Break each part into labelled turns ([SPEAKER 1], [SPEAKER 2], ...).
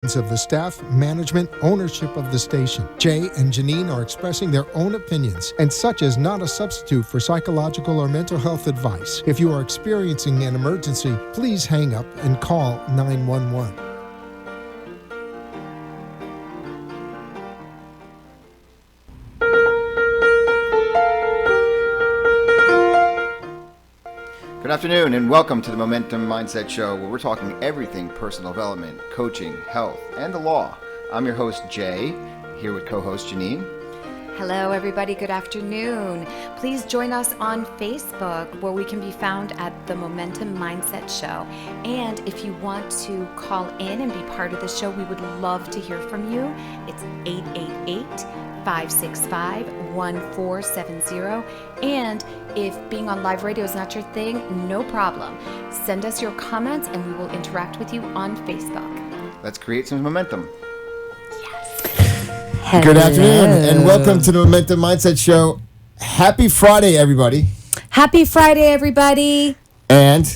[SPEAKER 1] of the staff, management, ownership of the station. Jay and Janine are expressing their own opinions, and such is not a substitute for psychological or mental health advice. If you are experiencing an emergency, please hang up and call 911.
[SPEAKER 2] Good afternoon and welcome to the Momentum Mindset Show, where we're talking everything personal development, coaching, health, and the law. I'm your host, Jay, here with co-host Janine.
[SPEAKER 3] Hello, everybody. Good afternoon. Please join us on Facebook, where we can be found at the Momentum Mindset Show. And if you want to call in and be part of the show, we would love to hear from you. It's 888-565-1470. And if being on live radio is not your thing, no problem. Send us your comments and we will interact with you on Facebook.
[SPEAKER 2] Let's create some momentum.
[SPEAKER 3] Hello.
[SPEAKER 4] Good afternoon and welcome to the Momentum Mindset Show. Happy Friday, everybody.
[SPEAKER 3] Happy Friday, everybody.
[SPEAKER 4] And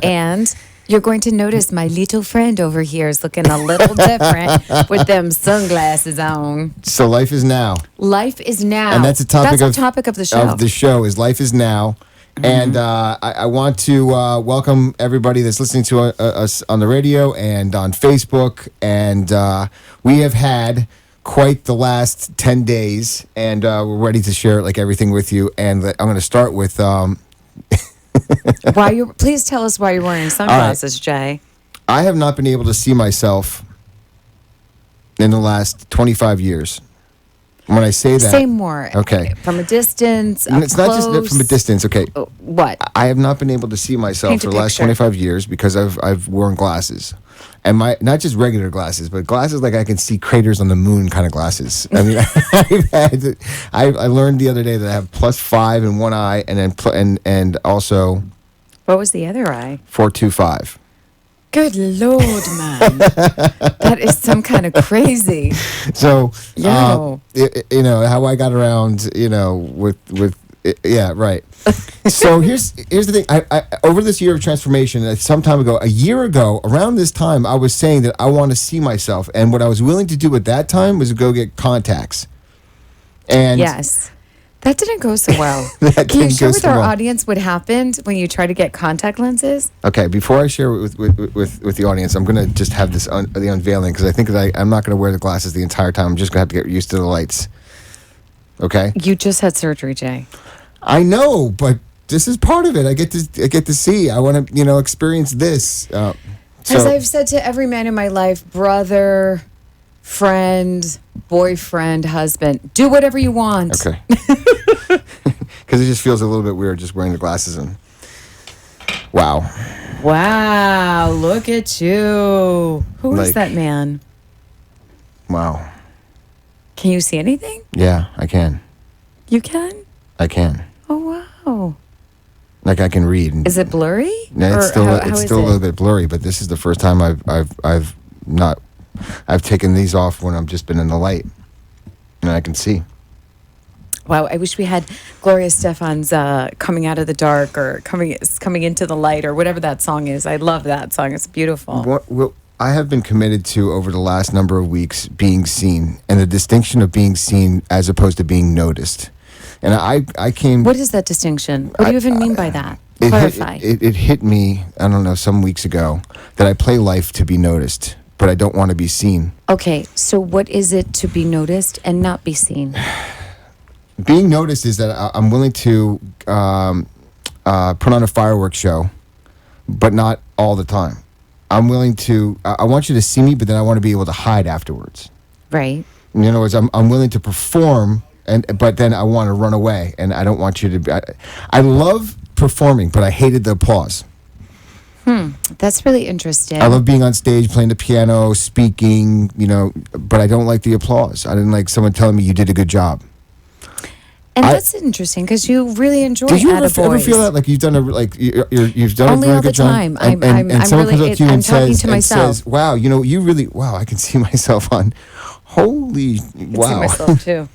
[SPEAKER 3] And you're going to notice my little friend over here is looking a little different with them sunglasses on.
[SPEAKER 4] so life is now.
[SPEAKER 3] Life is now.
[SPEAKER 4] And that's the topic,
[SPEAKER 3] topic of the show.
[SPEAKER 4] Of the show is life is now. Mm-hmm. And I want to welcome everybody that's listening to us on the radio and on Facebook. And we have had quite the last 10 days, and we're ready to share like everything with you. And I'm going to start with
[SPEAKER 3] Please tell us why you're wearing sunglasses, Jay.
[SPEAKER 4] I have not been able to see myself in the last 25 years. When I say that,
[SPEAKER 3] say more.
[SPEAKER 4] Okay,
[SPEAKER 3] from a distance.
[SPEAKER 4] It's not just from a distance. Okay,
[SPEAKER 3] what?
[SPEAKER 4] I have not been able to see myself
[SPEAKER 3] Paint
[SPEAKER 4] for
[SPEAKER 3] a
[SPEAKER 4] the last
[SPEAKER 3] picture.
[SPEAKER 4] 25 years because I've worn glasses. And not just regular glasses, but glasses like I can see craters on the moon kind of glasses. I mean, I learned the other day that I have +5 in one eye, and then and also.
[SPEAKER 3] What was the other eye?
[SPEAKER 4] 425.
[SPEAKER 3] Good Lord, man, that is some kind of crazy.
[SPEAKER 4] So
[SPEAKER 3] Yo.
[SPEAKER 4] you know how I got around. You know with yeah, right. So here's the thing. I over this year of transformation, some time ago, a year ago, around this time, I was saying that I want to see myself, and what I was willing to do at that time was to go get contacts. And
[SPEAKER 3] Yes. That didn't go so well.
[SPEAKER 4] That
[SPEAKER 3] Can you
[SPEAKER 4] didn't
[SPEAKER 3] share
[SPEAKER 4] go
[SPEAKER 3] with
[SPEAKER 4] so
[SPEAKER 3] our
[SPEAKER 4] well.
[SPEAKER 3] audience what happened when you try to get contact lenses?
[SPEAKER 4] Okay, before I share it with the audience, I'm going to just have this the unveiling, because I think that I'm not going to wear the glasses the entire time. I'm just going to have to get used to the lights. Okay?
[SPEAKER 3] You just had surgery, Jay.
[SPEAKER 4] I know, but this is part of it. I get to see. I want to, experience this.
[SPEAKER 3] As I've said to every man in my life, brother, friend, boyfriend, husband, do whatever you want.
[SPEAKER 4] Okay. Because it just feels a little bit weird just wearing the glasses and. Wow.
[SPEAKER 3] Wow, look at you. Who is
[SPEAKER 4] Like-
[SPEAKER 3] that man?
[SPEAKER 4] Wow.
[SPEAKER 3] Can you see anything?
[SPEAKER 4] Yeah, I can.
[SPEAKER 3] You can?
[SPEAKER 4] I can.
[SPEAKER 3] Oh, wow.
[SPEAKER 4] Like I can read.
[SPEAKER 3] Is it blurry?
[SPEAKER 4] Yeah, it's
[SPEAKER 3] Or
[SPEAKER 4] still
[SPEAKER 3] how
[SPEAKER 4] it's
[SPEAKER 3] is
[SPEAKER 4] still a
[SPEAKER 3] it?
[SPEAKER 4] little bit blurry, but this is the first time I've taken these off when I've just been in the light, and I can see.
[SPEAKER 3] Wow, I wish we had Gloria Stefan's Coming Out of the Dark, or coming into the Light, or whatever that song is. I love that song. It's beautiful.
[SPEAKER 4] What I have been committed to over the last number of weeks being seen, and the distinction of being seen as opposed to being noticed. And I came.
[SPEAKER 3] What is that distinction? What do you even mean by that?
[SPEAKER 4] It
[SPEAKER 3] Clarify.
[SPEAKER 4] it hit me, I don't know, some weeks ago, that I play life to be noticed, but I don't want to be seen.
[SPEAKER 3] Okay, so what is it to be noticed and not be seen?
[SPEAKER 4] Being noticed is that I'm willing to put on a fireworks show, but not all the time. I'm willing to. I want you to see me, but then I want to be able to hide afterwards.
[SPEAKER 3] Right.
[SPEAKER 4] In other words, I'm willing to perform, but then I want to run away, and I don't want you to be. I love performing, but I hated the applause.
[SPEAKER 3] That's really interesting.
[SPEAKER 4] I love being on stage, playing the piano, speaking, but I don't like the applause. I didn't like someone telling me you did a good job.
[SPEAKER 3] And that's interesting because you really enjoy
[SPEAKER 4] Did you ever
[SPEAKER 3] attaboys.
[SPEAKER 4] feel that, like you've done you've done
[SPEAKER 3] Only
[SPEAKER 4] a very
[SPEAKER 3] all the
[SPEAKER 4] good job?
[SPEAKER 3] time.
[SPEAKER 4] And
[SPEAKER 3] I'm
[SPEAKER 4] someone
[SPEAKER 3] really-
[SPEAKER 4] comes up to you
[SPEAKER 3] I'm
[SPEAKER 4] and
[SPEAKER 3] talking
[SPEAKER 4] says,
[SPEAKER 3] to myself.
[SPEAKER 4] says, "Wow, you really, wow, I can see myself on. Holy,
[SPEAKER 3] I can see
[SPEAKER 4] wow,
[SPEAKER 3] myself too.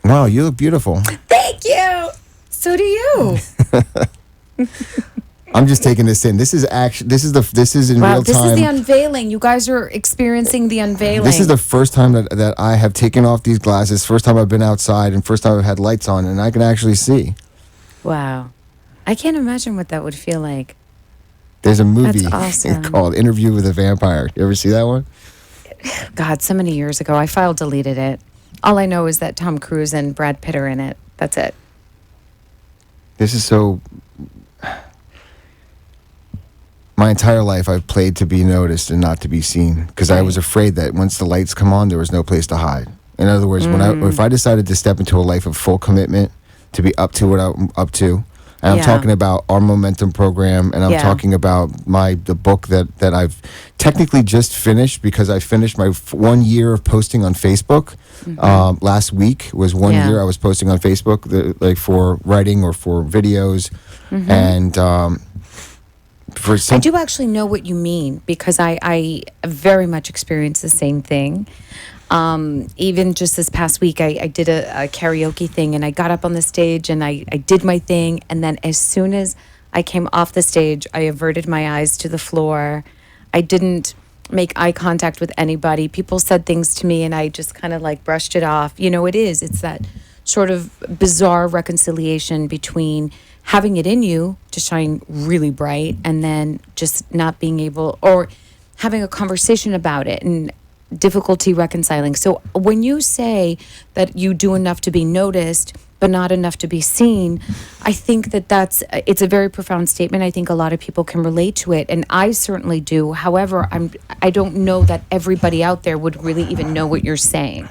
[SPEAKER 4] wow, you look beautiful."
[SPEAKER 3] Thank you. So do you.
[SPEAKER 4] I'm just taking this in. This is in
[SPEAKER 3] Wow,
[SPEAKER 4] real
[SPEAKER 3] this
[SPEAKER 4] time.
[SPEAKER 3] is the unveiling. You guys are experiencing the unveiling.
[SPEAKER 4] This is the first time that I have taken off these glasses, first time I've been outside, and first time I've had lights on, and I can actually see.
[SPEAKER 3] Wow. I can't imagine what that would feel like.
[SPEAKER 4] There's a movie
[SPEAKER 3] That's awesome.
[SPEAKER 4] called Interview with a Vampire. You ever see that one?
[SPEAKER 3] God, so many years ago. I file deleted it. All I know is that Tom Cruise and Brad Pitt are in it. That's it.
[SPEAKER 4] This is so... My entire life, I've played to be noticed and not to be seen because I was afraid that once the lights come on, there was no place to hide. In other words, if I decided to step into a life of full commitment, to be up to what I'm up to, and I'm talking about our Momentum program, and I'm talking about the book that I've technically just finished because I finished my 1 year of posting on Facebook. Last week was 1 year I was posting on Facebook, like for writing or for videos, and
[SPEAKER 3] I do actually know what you mean because I very much experienced the same thing. Even just this past week, I did a karaoke thing and I got up on the stage and I did my thing. And then as soon as I came off the stage, I averted my eyes to the floor. I didn't make eye contact with anybody. People said things to me and I just kind of like brushed it off. It's that sort of bizarre reconciliation between having it in you to shine really bright and then just not being able or having a conversation about it and difficulty reconciling. So when you say that you do enough to be noticed but not enough to be seen, I think it's a very profound statement. I think a lot of people can relate to it, and I certainly do. However, I don't know that everybody out there would really even know what you're saying.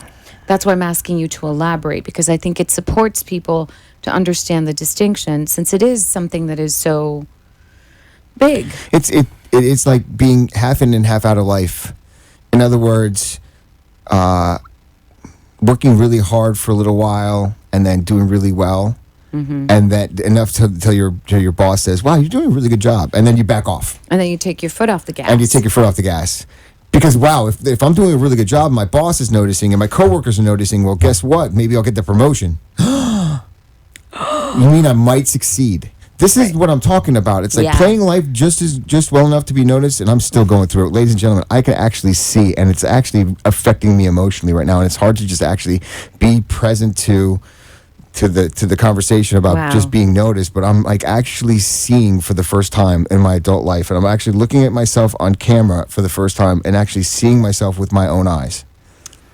[SPEAKER 3] That's why I'm asking you to elaborate, because I think it supports people to understand the distinction, since it is something that is so big.
[SPEAKER 4] It's like being half in and half out of life. In other words, working really hard for a little while and then doing really well, and that enough till your boss says, "Wow, you're doing a really good job," and then you back off,
[SPEAKER 3] and then you take your foot off the gas.
[SPEAKER 4] And you take your foot off the gas. Because, wow, if I'm doing a really good job, my boss is noticing and my coworkers are noticing, well, guess what? Maybe I'll get the promotion. You mean I might succeed? This is what I'm talking about. It's like playing life just well enough to be noticed, and I'm still going through it. Ladies and gentlemen, I can actually see, and it's actually affecting me emotionally right now, and it's hard to just actually be present to the conversation about just being noticed, but I'm like actually seeing for the first time in my adult life, and I'm actually looking at myself on camera for the first time and actually seeing myself with my own eyes.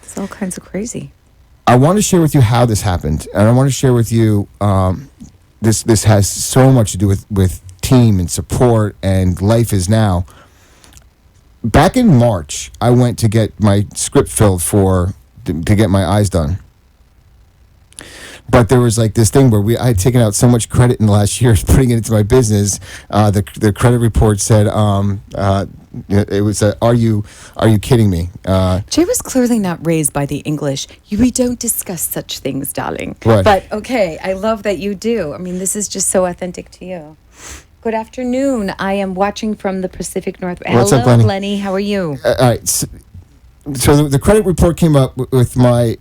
[SPEAKER 3] It's all kinds of crazy.
[SPEAKER 4] I want to share with you how this happened, and I want to share with you this has so much to do with team and support and life is now. Back in March, I went to get my script filled to get my eyes done. But there was like this thing where I had taken out so much credit in the last year putting it into my business. The credit report said it was are you kidding me?
[SPEAKER 3] Jay was clearly not raised by the English. We don't discuss such things, darling.
[SPEAKER 4] Right.
[SPEAKER 3] But okay, I love that you do. I mean, this is just so authentic to you. Good afternoon. I am watching from the Pacific Northwest.
[SPEAKER 4] What's
[SPEAKER 3] Hello,
[SPEAKER 4] up, Lenny?
[SPEAKER 3] Lenny. How are you?
[SPEAKER 4] All right. So the credit report came up with my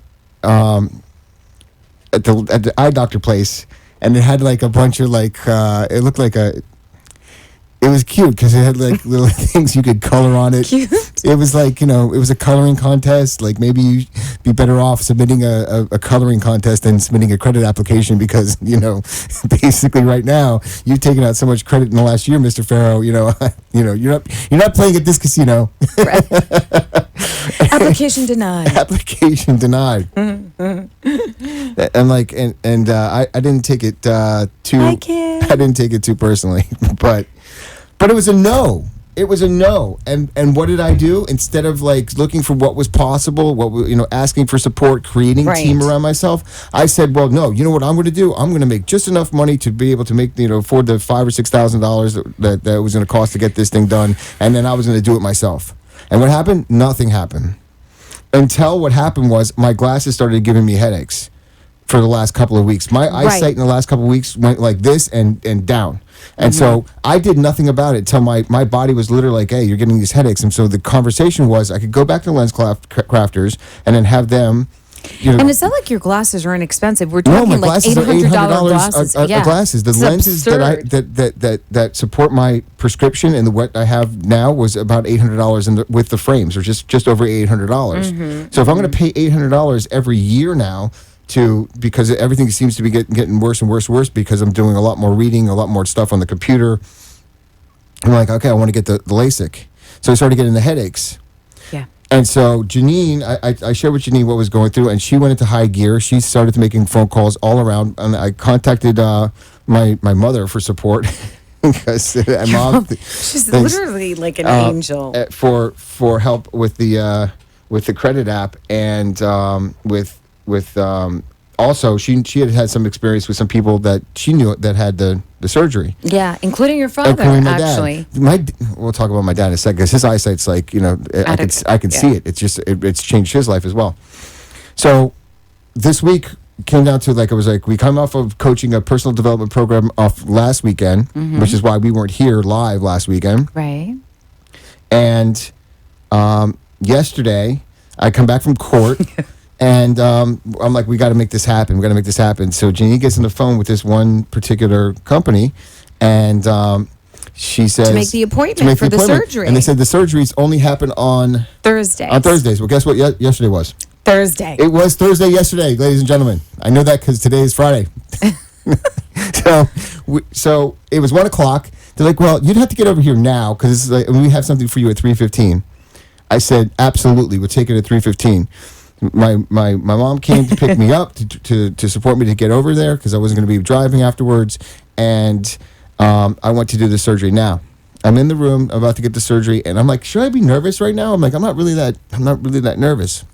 [SPEAKER 4] at the eye doctor place, and it had like a bunch of like it looked like it was cute because it had like little things you could color on it.
[SPEAKER 3] Cute.
[SPEAKER 4] It was like, it was a coloring contest. Like maybe you'd be better off submitting a coloring contest than submitting a credit application because, basically right now you've taken out so much credit in the last year, Mr. Farrow. You're not playing at this casino.
[SPEAKER 3] Right. Application denied.
[SPEAKER 4] Application denied. And like, and I didn't take it I didn't take it too personally, but it was a no. It was a no. And what did I do? Instead of like looking for what was possible, asking for support, creating a team around myself, I said, well, no, you know what I'm going to do? I'm going to make just enough money to be able to make, afford the $5,000 or $6,000 that was going to cost to get this thing done. And then I was going to do it myself. And what happened? Nothing happened. Until what happened was my glasses started giving me headaches for the last couple of weeks. My eyesight in the last couple of weeks went like this and down. And so I did nothing about it until my body was literally like, hey, you're getting these headaches. And so the conversation was I could go back to Lens Crafters and then have them
[SPEAKER 3] And it's not like your glasses are inexpensive. We're
[SPEAKER 4] No,
[SPEAKER 3] talking
[SPEAKER 4] my
[SPEAKER 3] like
[SPEAKER 4] glasses are
[SPEAKER 3] $800
[SPEAKER 4] $800
[SPEAKER 3] glasses.
[SPEAKER 4] glasses. The
[SPEAKER 3] It's
[SPEAKER 4] lenses
[SPEAKER 3] absurd.
[SPEAKER 4] that support my prescription and what I have now was about $800 with the frames, or just over $800. So if I'm going to pay $800 every year now because everything seems to be getting worse and worse because I'm doing a lot more reading, a lot more stuff on the computer, I'm like, okay, I want to get the LASIK. So I started getting the headaches.
[SPEAKER 3] Yeah.
[SPEAKER 4] And so Janine, I shared with Janine what was going through, and she went into high gear. She started making phone calls all around, and I contacted my mother for support because mom,
[SPEAKER 3] She's
[SPEAKER 4] thanks,
[SPEAKER 3] literally like an angel.
[SPEAKER 4] for help with the credit app, and with also she had some experience with some people that she knew that had the surgery.
[SPEAKER 3] Yeah, including your father,
[SPEAKER 4] Including my
[SPEAKER 3] actually.
[SPEAKER 4] dad. We'll talk about my dad in a second because his eyesight's like, I can see it. It's just it's changed his life as well. So this week came down to we come off of coaching a personal development program off last weekend, which is why we weren't here live last weekend.
[SPEAKER 3] Right.
[SPEAKER 4] And yesterday I come back from court. And I'm like, we got to make this happen. We got to make this happen. So Janine gets on the phone with this one particular company, and she says
[SPEAKER 3] To make the appointment for the surgery.
[SPEAKER 4] And they said the surgeries only happen on
[SPEAKER 3] Thursdays.
[SPEAKER 4] On Thursdays. Well, guess what? Yesterday was.
[SPEAKER 3] Thursday.
[SPEAKER 4] It was Thursday yesterday, ladies and gentlemen. I know that because today is Friday. So it was 1 o'clock. They're like, well, you'd have to get over here now because we have something for you at 3:15. I said, absolutely. We'll take it at 3:15. My mom came to pick me up to support me to get over there because I wasn't going to be driving afterwards, and I went to do the surgery. Now I'm in the room, I'm about to get the surgery, and I'm like, should I be nervous right now? I'm like, I'm not really that nervous.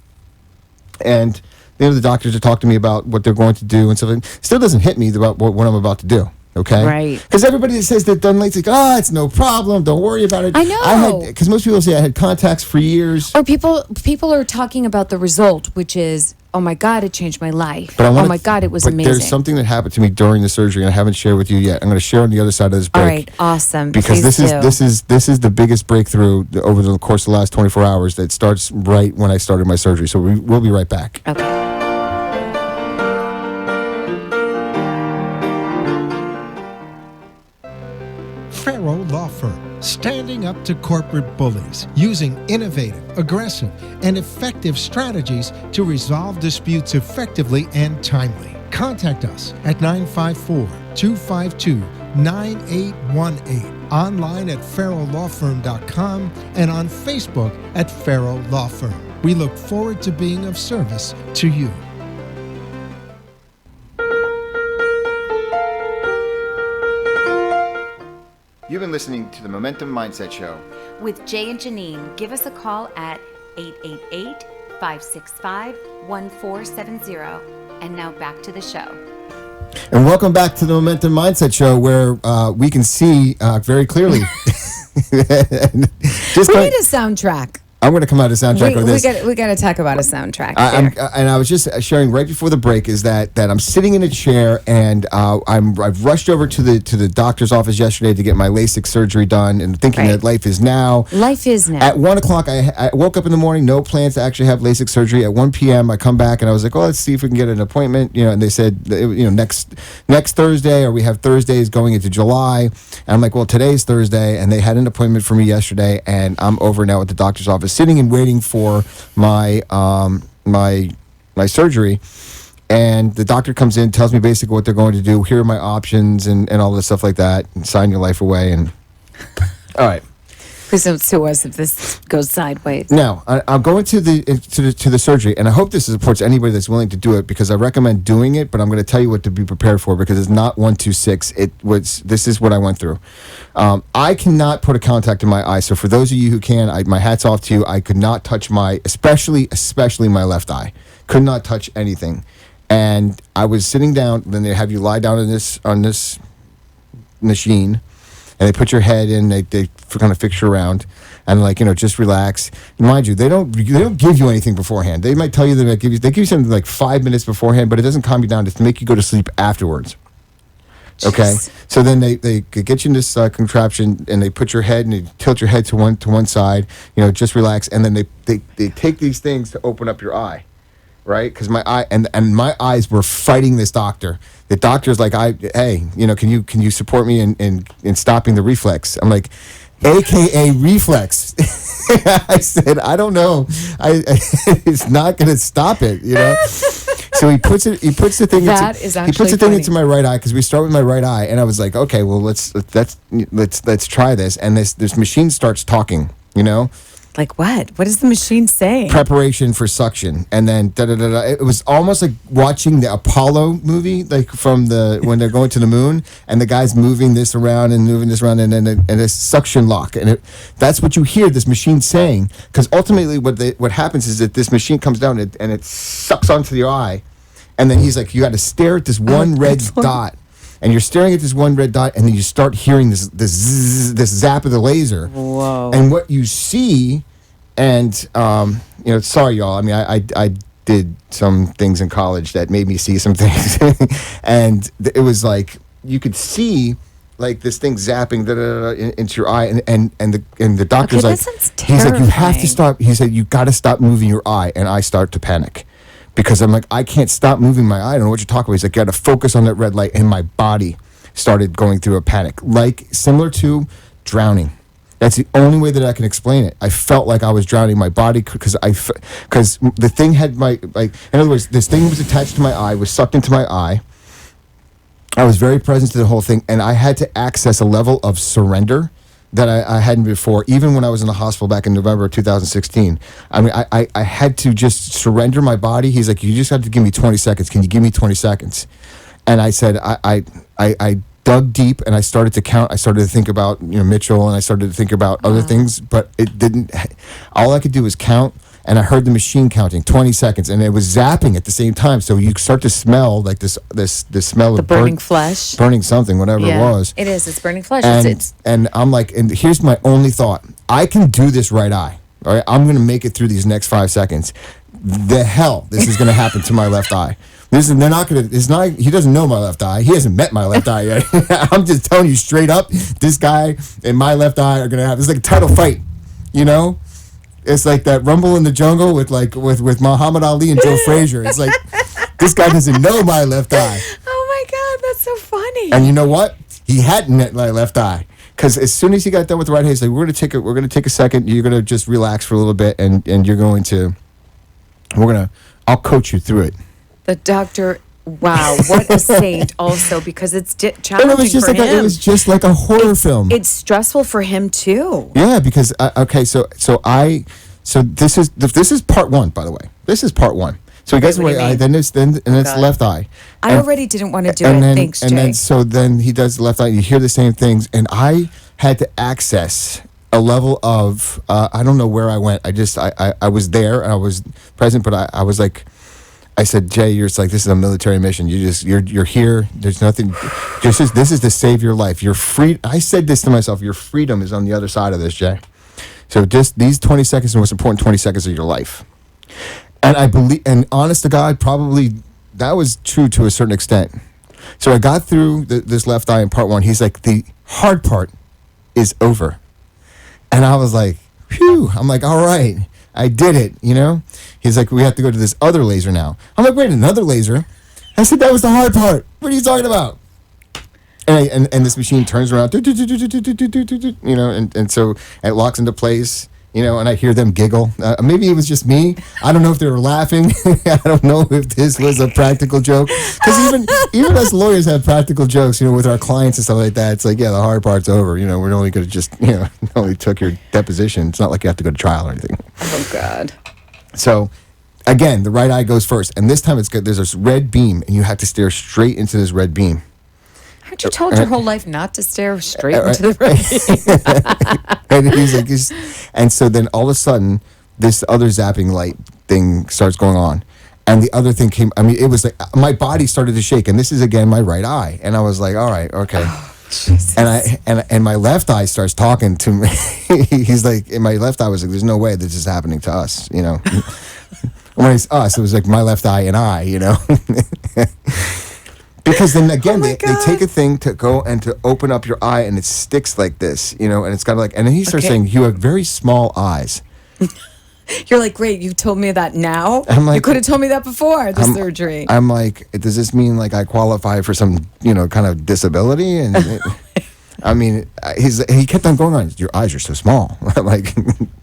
[SPEAKER 4] And the doctors are talking to me about what they're going to do and stuff. It still doesn't hit me about what I'm about to do. Okay.
[SPEAKER 3] Right.
[SPEAKER 4] Because everybody that says they've done LASIK, it's no problem. Don't worry about it.
[SPEAKER 3] I know.
[SPEAKER 4] Because most people say I had contacts for years.
[SPEAKER 3] Or people are talking about the result, which is, oh my God, it changed my life.
[SPEAKER 4] But
[SPEAKER 3] oh my God, it was amazing.
[SPEAKER 4] There's something that happened to me during the surgery, and I haven't shared with you yet. I'm going to share on the other side of this break.
[SPEAKER 3] All right, awesome.
[SPEAKER 4] Because
[SPEAKER 3] Please
[SPEAKER 4] this is the biggest breakthrough over the course of the last 24 hours that starts right when I started my surgery. So we'll be right back.
[SPEAKER 3] Okay.
[SPEAKER 1] Farrow Law Firm, standing up to corporate bullies, using innovative, aggressive, and effective strategies to resolve disputes effectively and timely. Contact us at 954-252-9818, online at farrowlawfirm.com, and on Facebook at Farrow Law Firm. We look forward to being of service to you.
[SPEAKER 2] You've been listening to the Momentum Mindset Show.
[SPEAKER 3] With Jay and Janine, give us a call at 888-565-1470. And now back to the show.
[SPEAKER 4] And welcome back to the Momentum Mindset Show, where we can see very clearly.
[SPEAKER 3] We need a soundtrack.
[SPEAKER 4] I'm going to come out of soundtrack of this.
[SPEAKER 3] We got to talk about a soundtrack.
[SPEAKER 4] And I was just sharing right before the break is that I'm sitting in a chair, and I've rushed over to the doctor's office yesterday to get my LASIK surgery done, and thinking that life is now.
[SPEAKER 3] Life is now.
[SPEAKER 4] At 1 o'clock, I woke up in the morning, no plans to actually have LASIK surgery. At 1 p.m., I come back and I was like, let's see if we can get an appointment. And they said, next Thursday, or we have Thursdays going into July. And I'm like, well, today's Thursday, and they had an appointment for me yesterday, and I'm over now at the doctor's office, sitting and waiting for my my surgery. And the doctor comes in, tells me basically what they're going to do. Here are my options and all this stuff like that. And sign your life away. And all right.
[SPEAKER 3] Please don't sue us if this goes sideways.
[SPEAKER 4] Now, I'm going to the surgery, and I hope this supports anybody that's willing to do it, because I recommend doing it, but I'm going to tell you what to be prepared for, because it's not 126. This is what I went through. I cannot put a contact in my eye, so for those of you who can, my hat's off to you. I could not touch especially my left eye. Could not touch anything. And I was sitting down, then they have you lie down on this machine, and they put your head in, they kind of fix you around, and just relax. And mind you, they don't give you anything beforehand. They might tell you they give you something like 5 minutes beforehand, but it doesn't calm you down. It's to make you go to sleep afterwards. Okay, so then they get you in this contraption, and they put your head, and they tilt your head to one side. Just relax, and then they take these things to open up your eye, right? Because my eye and my eyes were fighting this doctor. The doctor's like, hey, can you support me in stopping the reflex? I'm like, AKA reflex. I said, I don't know. It's not going to stop it, So he puts the thing. He puts the thing into my right eye because we start with my right eye, and I was like, okay, well let's try this. And this machine starts talking,
[SPEAKER 5] Like what? What is the machine saying?
[SPEAKER 4] Preparation for suction, and then da da da da. It was almost like watching the Apollo movie, like from when they're going to the moon, and the guy's moving this around and moving this around, and a suction lock, and that's what you hear this machine saying. Because ultimately, what happens is that this machine comes down and it sucks onto your eye, and then he's like, you got to stare at this one red dot. And you're staring at this one red dot, and then you start hearing this zap of the laser.
[SPEAKER 5] Whoa!
[SPEAKER 4] And what you see, and sorry, y'all. I mean, I did some things in college that made me see some things, and it was like you could see like this thing zapping into your eye, and the doctor's
[SPEAKER 5] okay,
[SPEAKER 4] like,
[SPEAKER 5] that sounds
[SPEAKER 4] he's like, you have to
[SPEAKER 5] terrifying.
[SPEAKER 4] stop. He said, you got to stop moving your eye, and I start to panic. Because I'm like, I can't stop moving my eye. I don't know what you're talking about. He's like, you got to focus on that red light. And my body started going through a panic, like similar to drowning. That's the only way that I can explain it. I felt like I was drowning. My body, because the thing had in other words, this thing was attached to my eye, was sucked into my eye. I was very present to the whole thing, and I had to access a level of surrender that I hadn't before, even when I was in the hospital back in November of 2016. I mean, I had to just surrender my body. He's like, you just have to give me 20 seconds. Can you give me 20 seconds? And I said, I dug deep, and I started to count. I started to think about Mitchell, and I started to think about other things, but it didn't. All I could do was count, and I heard the machine counting 20 seconds, and it was zapping at the same time. So you start to smell like this smell
[SPEAKER 5] The
[SPEAKER 4] of
[SPEAKER 5] burning flesh.
[SPEAKER 4] burning something, whatever it was.
[SPEAKER 5] It is. It's burning flesh.
[SPEAKER 4] And I'm like, and here's my only thought. I can do this right eye. All right, I'm going to make it through these next 5 seconds. The hell this is going to happen to my left eye. He doesn't know my left eye. He hasn't met my left eye yet. I'm just telling you straight up, this guy and my left eye are going to have, it's like a title fight, It's like that Rumble in the Jungle with Muhammad Ali and Joe Frazier. It's like, this guy doesn't know my left eye.
[SPEAKER 5] Oh my God, that's so funny.
[SPEAKER 4] And you know what? He hadn't met my left eye. Because as soon as he got done with the right hand, he's like, we're gonna take a second, you're gonna just relax for a little bit, and I'll coach you through it.
[SPEAKER 5] The doctor, wow, what a saint also, because it's challenging
[SPEAKER 4] And it was just
[SPEAKER 5] for
[SPEAKER 4] like
[SPEAKER 5] him.
[SPEAKER 4] it was just like a horror film.
[SPEAKER 5] It's stressful for him too.
[SPEAKER 4] Yeah, because so this is part one, by the way. This is part one. So he gets the
[SPEAKER 5] what do
[SPEAKER 4] right
[SPEAKER 5] you
[SPEAKER 4] eye,
[SPEAKER 5] mean?
[SPEAKER 4] then it's the left eye.
[SPEAKER 5] I already didn't want to do it.
[SPEAKER 4] Then,
[SPEAKER 5] Thanks, Jay.
[SPEAKER 4] And then he does the left eye. And you hear the same things, and I had to access a level of I don't know where I went. I was there and I was present, but I was like, I said, Jay, this is a military mission. You're here. There's nothing. This is to save your life. You're free. I said this to myself. Your freedom is on the other side of this, Jay. So just these 20 seconds are the most important 20 seconds of your life. And I believe, and honest to God, probably that was true to a certain extent. So I got through this left eye in part one. He's like, the hard part is over. And I was like, phew. I'm like, all right, I did it, He's like, we have to go to this other laser now. I'm like, wait, another laser? I said, that was the hard part. What are you talking about? And this machine turns around, and so it locks into place, and I hear them giggle. Maybe it was just me. I don't know if they were laughing. I don't know if this was a practical joke. Because even us lawyers have practical jokes, with our clients and stuff like that. It's like, yeah, the hard part's over. We're only going to just, only took your deposition. It's not like you have to go to trial or anything.
[SPEAKER 5] Oh God.
[SPEAKER 4] So, again, the right eye goes first. And this time it's good. There's this red beam, and you have to stare straight into this red beam.
[SPEAKER 5] Aren't you told your whole life not to stare straight into the right?
[SPEAKER 4] And he's like, and so then all of a sudden, this other zapping light thing starts going on. And the other thing came, it was like, my body started to shake. And this is, again, my right eye. And I was like, all right, okay. And my left eye starts talking to me. He's like, and my left eye was like, there's no way this is happening to us, When it's us, it was like my left eye and I, Because then again, they take a thing to go and to open up your eye, and it sticks like this, and it's kind of like, and then he starts saying, you have very small eyes.
[SPEAKER 5] You're like, great, you told me that now?
[SPEAKER 4] I'm like-
[SPEAKER 5] you could have told me that before the surgery.
[SPEAKER 4] I'm like, does this mean like I qualify for some, kind of disability? And I mean, he kept on going on. Your eyes are so small. I'm like,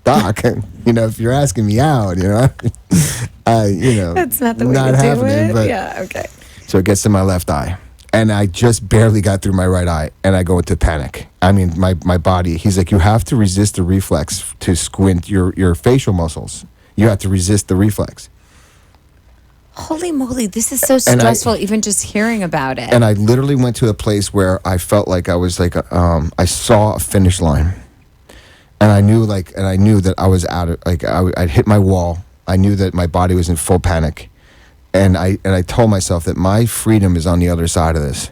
[SPEAKER 4] Doc, if you're asking me out,
[SPEAKER 5] That's not the way to do it.
[SPEAKER 4] But,
[SPEAKER 5] yeah, okay.
[SPEAKER 4] So it gets to my left eye. And I just barely got through my right eye, and I go into panic. I mean, my body, he's like, you have to resist the reflex to squint your facial muscles. You have to resist the reflex.
[SPEAKER 5] Holy moly, this is so stressful, even just hearing about it.
[SPEAKER 4] And I literally went to a place where I felt like I was like, I saw a finish line. And I knew that I was out of, like, I'd hit my wall. I knew that my body was in full panic. And I told myself that my freedom is on the other side of this.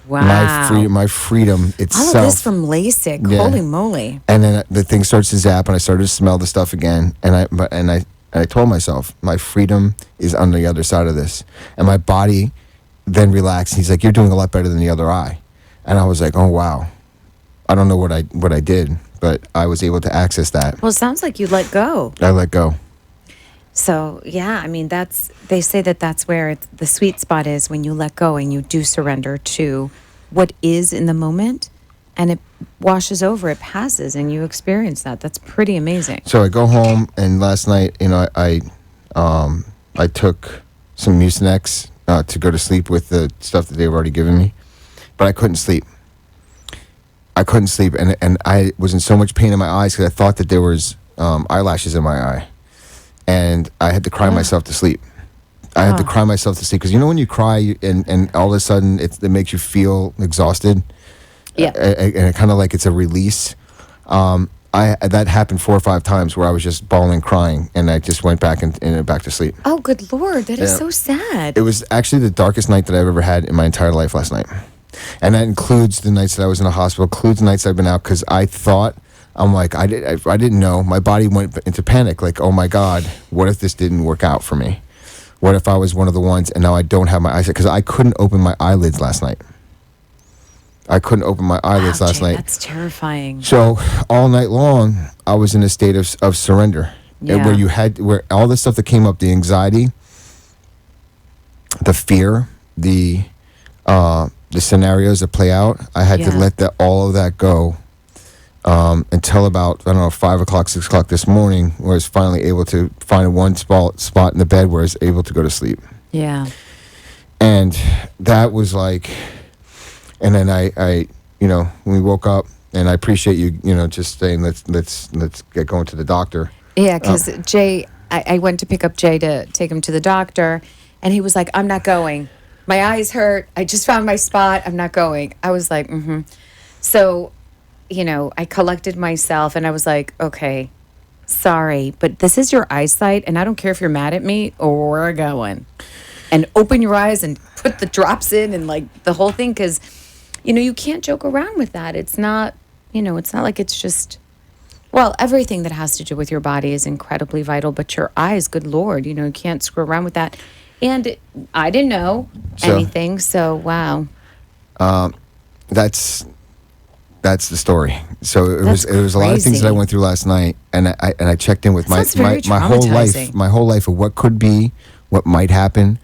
[SPEAKER 5] Wow.
[SPEAKER 4] My freedom itself.
[SPEAKER 5] All of this from LASIK.
[SPEAKER 4] Yeah.
[SPEAKER 5] Holy moly.
[SPEAKER 4] And then the thing starts to zap, and I started to smell the stuff again. And I told myself, my freedom is on the other side of this. And my body then relaxed. He's like, you're doing a lot better than the other eye. And I was like, oh wow. I don't know what I did, but I was able to access that.
[SPEAKER 5] Well, it sounds like you let go.
[SPEAKER 4] I let go.
[SPEAKER 5] So, yeah, I mean, they say that's where the sweet spot is, when you let go and you do surrender to what is in the moment, and it washes over, it passes, and you experience that. That's pretty amazing.
[SPEAKER 4] So I go home, and last night, I took some Mucinex to go to sleep with the stuff that they've already given me, but I couldn't sleep. And I was in so much pain in my eyes because I thought that there was eyelashes in my eye. And I had to cry myself to sleep. I had to cry myself to sleep because when you cry and all of a sudden it makes you feel exhausted.
[SPEAKER 5] Yeah.
[SPEAKER 4] And it kind of like it's a release. That happened 4 or 5 times where I was just bawling, crying, and I just went back back to sleep.
[SPEAKER 5] Oh, good Lord, that is
[SPEAKER 4] Yeah.
[SPEAKER 5] so sad.
[SPEAKER 4] It was actually the darkest night that I've ever had in my entire life last night, and that includes the nights that I was in the hospital, includes the nights I've been out because I thought. I'm like, I didn't know. My body went into panic. Like, oh my God, what if this didn't work out for me? What if I was one of the ones and now I don't have my eyes? Because I couldn't open my eyelids last night. I couldn't open my eyelids last
[SPEAKER 5] Jay,
[SPEAKER 4] night.
[SPEAKER 5] That's terrifying.
[SPEAKER 4] So all night long, I was in a state of surrender.
[SPEAKER 5] Yeah.
[SPEAKER 4] Where all the stuff that came up, the anxiety, the fear, the scenarios that play out, I had to let all of that go. Until about, 5 o'clock, 6 o'clock this morning, where I was finally able to find one spot in the bed where I was able to go to sleep.
[SPEAKER 5] Yeah.
[SPEAKER 4] And that was like, and then I when we woke up, and I appreciate you, just saying, let's get going to the doctor.
[SPEAKER 5] Yeah, because Jay, I went to pick up Jay to take him to the doctor, and he was like, I'm not going. My eyes hurt. I just found my spot. I'm not going. I was like, So, I collected myself and I was like, okay, sorry, but this is your eyesight, and I don't care if you're mad at me or we're going. And open your eyes and put the drops in and like the whole thing, because, you can't joke around with that. It's not, it's not like it's just, well, everything that has to do with your body is incredibly vital, but your eyes, good Lord, you can't screw around with that. And I didn't know anything, so wow.
[SPEAKER 4] That's the story. So it was a lot of things that I
[SPEAKER 5] crazy.
[SPEAKER 4] went through last night, and I checked in with my
[SPEAKER 5] Sounds very
[SPEAKER 4] my whole life of what could be, what might happen,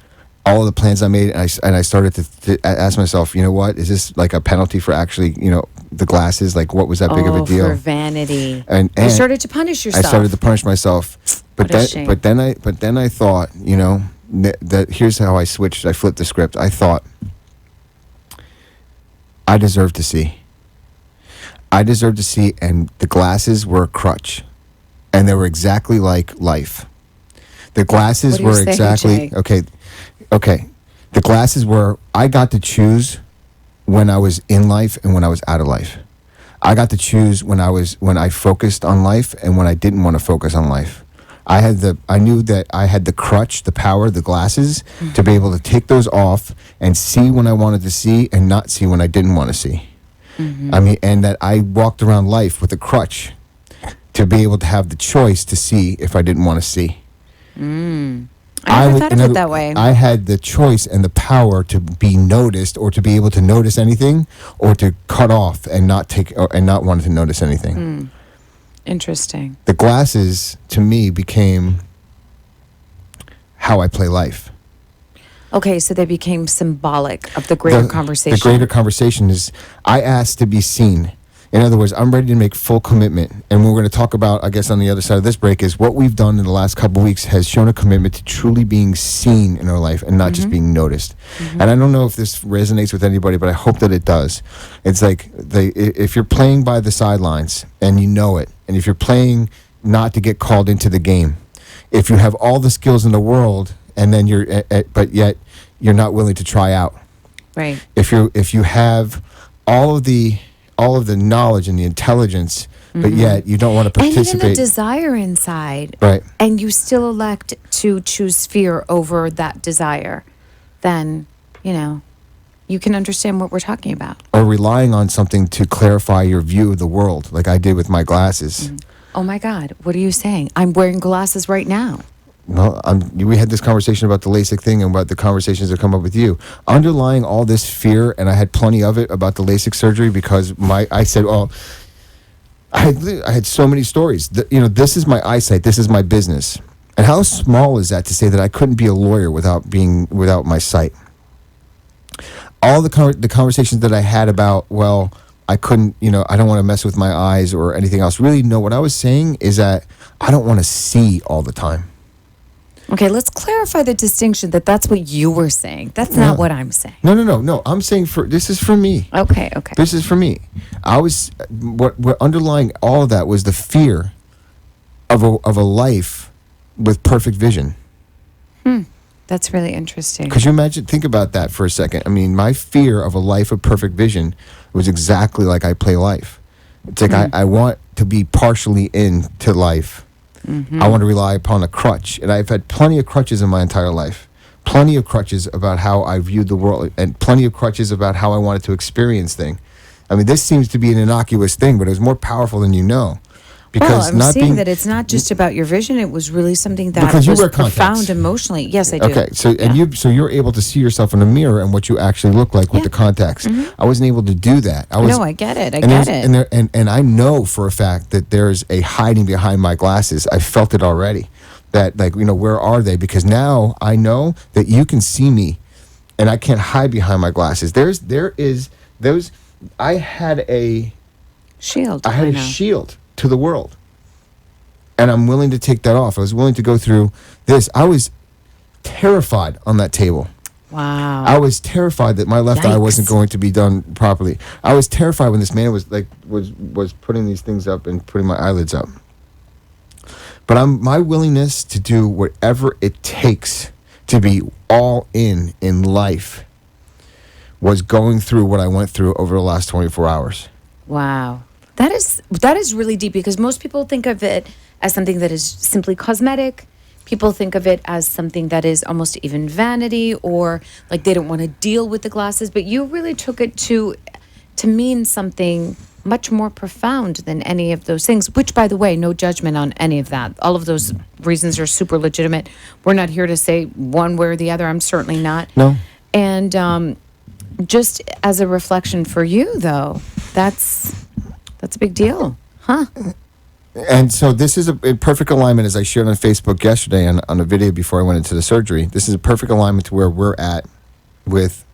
[SPEAKER 4] all of the plans I made, and I started to ask myself, what is this like a penalty for actually, the glasses? Like, what was that big of a deal?
[SPEAKER 5] For vanity.
[SPEAKER 4] And
[SPEAKER 5] you started to punish yourself.
[SPEAKER 4] I started to punish myself, but
[SPEAKER 5] What a shame.
[SPEAKER 4] then I thought, that here's how I switched. I flipped the script. I thought I deserve to see. I deserve to see, and the glasses were a crutch, and they were exactly like life. The glasses
[SPEAKER 5] What are you
[SPEAKER 4] were
[SPEAKER 5] saying,
[SPEAKER 4] exactly
[SPEAKER 5] Jay?
[SPEAKER 4] okay. The glasses were, I got to choose when I was in life and when I was out of life. I got to choose when I focused on life and when I didn't want to focus on life. I knew that I had the crutch, the power, the glasses to be able to take those off and see when I wanted to see and not see when I didn't want to see. I mean, and that I walked around life with a crutch to be able to have the choice to see if I didn't want to see.
[SPEAKER 5] I never thought of it that way.
[SPEAKER 4] I had the choice and the power to be noticed, or to be able to notice anything, or to cut off and not want to notice anything.
[SPEAKER 5] Interesting.
[SPEAKER 4] The glasses, to me, became how I play life.
[SPEAKER 5] Okay, so they became symbolic of the greater conversation.
[SPEAKER 4] The greater conversation is, I asked to be seen. In other words, I'm ready to make full commitment. And what we're going to talk about, I guess, on the other side of this break is what we've done in the last couple of weeks has shown a commitment to truly being seen in our life and not just being noticed. And I don't know if this resonates with anybody, but I hope that it does. It's like if you're playing by the sidelines and you know it, and if you're playing not to get called into the game, if you have all the skills in the world and then but yet you're not willing to try out.
[SPEAKER 5] Right.
[SPEAKER 4] If you have all of the knowledge and the intelligence, but yet you don't want to participate.
[SPEAKER 5] And even the desire inside.
[SPEAKER 4] Right.
[SPEAKER 5] And you still elect to choose fear over that desire, then, you can understand what we're talking about.
[SPEAKER 4] Or relying on something to clarify your view of the world, like I did with my glasses.
[SPEAKER 5] Oh my God, what are you saying? I'm wearing glasses right now.
[SPEAKER 4] No, we had this conversation about the LASIK thing and about the conversations that come up with you. Underlying all this fear, and I had plenty of it about the LASIK surgery because I said, I had so many stories. This is my eyesight. This is my business. And how small is that to say that I couldn't be a lawyer without my sight? All the conversations that I had about, I couldn't, I don't want to mess with my eyes or anything else. Really, no, what I was saying is that I don't want to see all the time.
[SPEAKER 5] Okay, let's clarify the distinction that's what you were saying. That's not what I'm saying.
[SPEAKER 4] No. I'm saying this is for me.
[SPEAKER 5] Okay.
[SPEAKER 4] This is for me. What underlying all of that was the fear of a life with perfect vision.
[SPEAKER 5] That's really interesting.
[SPEAKER 4] Could you think about that for a second? I mean, my fear of a life of perfect vision was exactly like I play life. It's like I want to be partially into life. I want to rely upon a crutch. And I've had plenty of crutches in my entire life. Plenty of crutches about how I viewed the world and plenty of crutches about how I wanted to experience things. I mean, this seems to be an innocuous thing, but it was more powerful than you know. Because
[SPEAKER 5] I'm seeing that it's not just about your vision. It was really something that was profound emotionally. Yes, I do.
[SPEAKER 4] Okay, so you're able to see yourself in the mirror and what you actually look like with the contacts. I wasn't able to do that.
[SPEAKER 5] I get it.
[SPEAKER 4] And I know for a fact that there's a hiding behind my glasses. I felt it already. That where are they? Because now I know that you can see me, and I can't hide behind my glasses. I had a
[SPEAKER 5] shield.
[SPEAKER 4] I had a shield to the world, and I'm willing to take that off. I was willing to go through this. I was terrified on that table.
[SPEAKER 5] Wow.
[SPEAKER 4] I was terrified that my left eye wasn't going to be done properly. I was terrified when this man was putting these things up and putting my eyelids up. But my willingness to do whatever it takes to be all in life was going through what I went through over the last 24 hours.
[SPEAKER 5] Wow. That is really deep, because most people think of it as something that is simply cosmetic. People think of it as something that is almost even vanity, or like they don't want to deal with the glasses. But you really took it to mean something much more profound than any of those things, which, by the way, no judgment on any of that. All of those reasons are super legitimate. We're not here to say one way or the other. I'm certainly not.
[SPEAKER 4] No.
[SPEAKER 5] And just as a reflection for you, though, that's a big deal, huh?
[SPEAKER 4] And so this is a perfect alignment, as I shared on Facebook yesterday on a video before I went into the surgery. This is a perfect alignment to where we're at with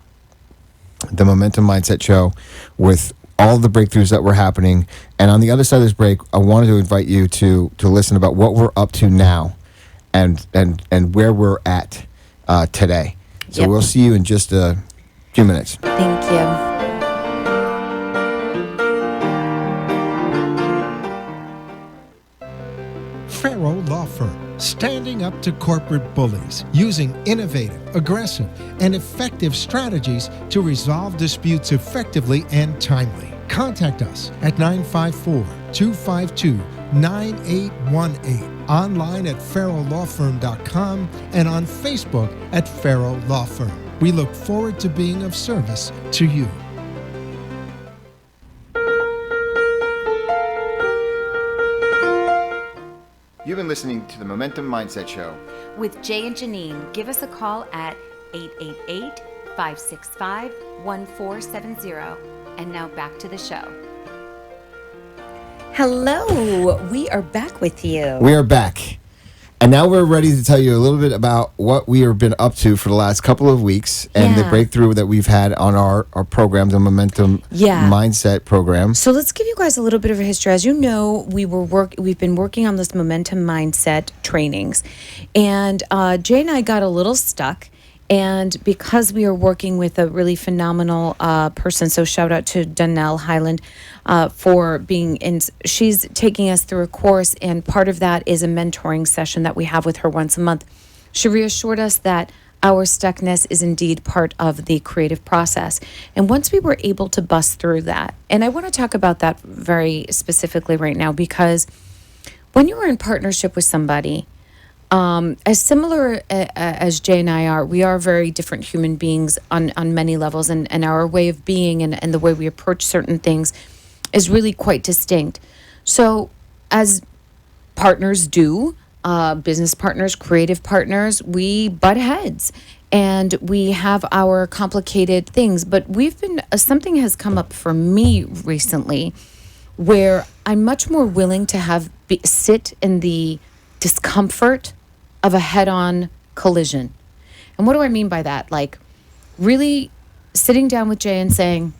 [SPEAKER 4] the Momentum Mindset Show, with all the breakthroughs that were happening. And on the other side of this break, I wanted to invite you to listen about what we're up to now and where we're at today. So We'll see you in just a few minutes.
[SPEAKER 5] Thank you.
[SPEAKER 1] Farrow Law Firm, standing up to corporate bullies, using innovative, aggressive, and effective strategies to resolve disputes effectively and timely. Contact us at 954-252-9818, online at farrowlawfirm.com, and on Facebook at Farrow Law Firm. We look forward to being of service to you.
[SPEAKER 2] You've been listening to the Momentum Mindset Show
[SPEAKER 3] with Jay and Janine. Give us a call at 888-565-1470. And now back to the show.
[SPEAKER 5] Hello, we are back with you.
[SPEAKER 4] We are back. And now we're ready to tell you a little bit about what we have been up to for the last couple of weeks and the
[SPEAKER 5] Yeah.
[SPEAKER 4] breakthrough that we've had on our program, the Momentum
[SPEAKER 5] Yeah.
[SPEAKER 4] Mindset program.
[SPEAKER 5] So let's give you guys a little bit of a history. As you know, we've been working on this momentum mindset trainings, and Jay and I got a little stuck. And because we are working with a really phenomenal person, so shout out to Donnell Highland for being in. She's taking us through a course, and part of that is a mentoring session that we have with her once a month. She reassured us that our stuckness is indeed part of the creative process. And once we were able to bust through that, and I want to talk about that very specifically right now, because when you are in partnership with somebody, as similar as Jay and I are, we are very different human beings on many levels, and our way of being and the way we approach certain things is really quite distinct. So, as partners do, business partners, creative partners, we butt heads and we have our complicated things. But something has come up for me recently where I'm much more willing to sit in the discomfort of a head-on collision. And what do I mean by that? Like really sitting down with Jay and saying,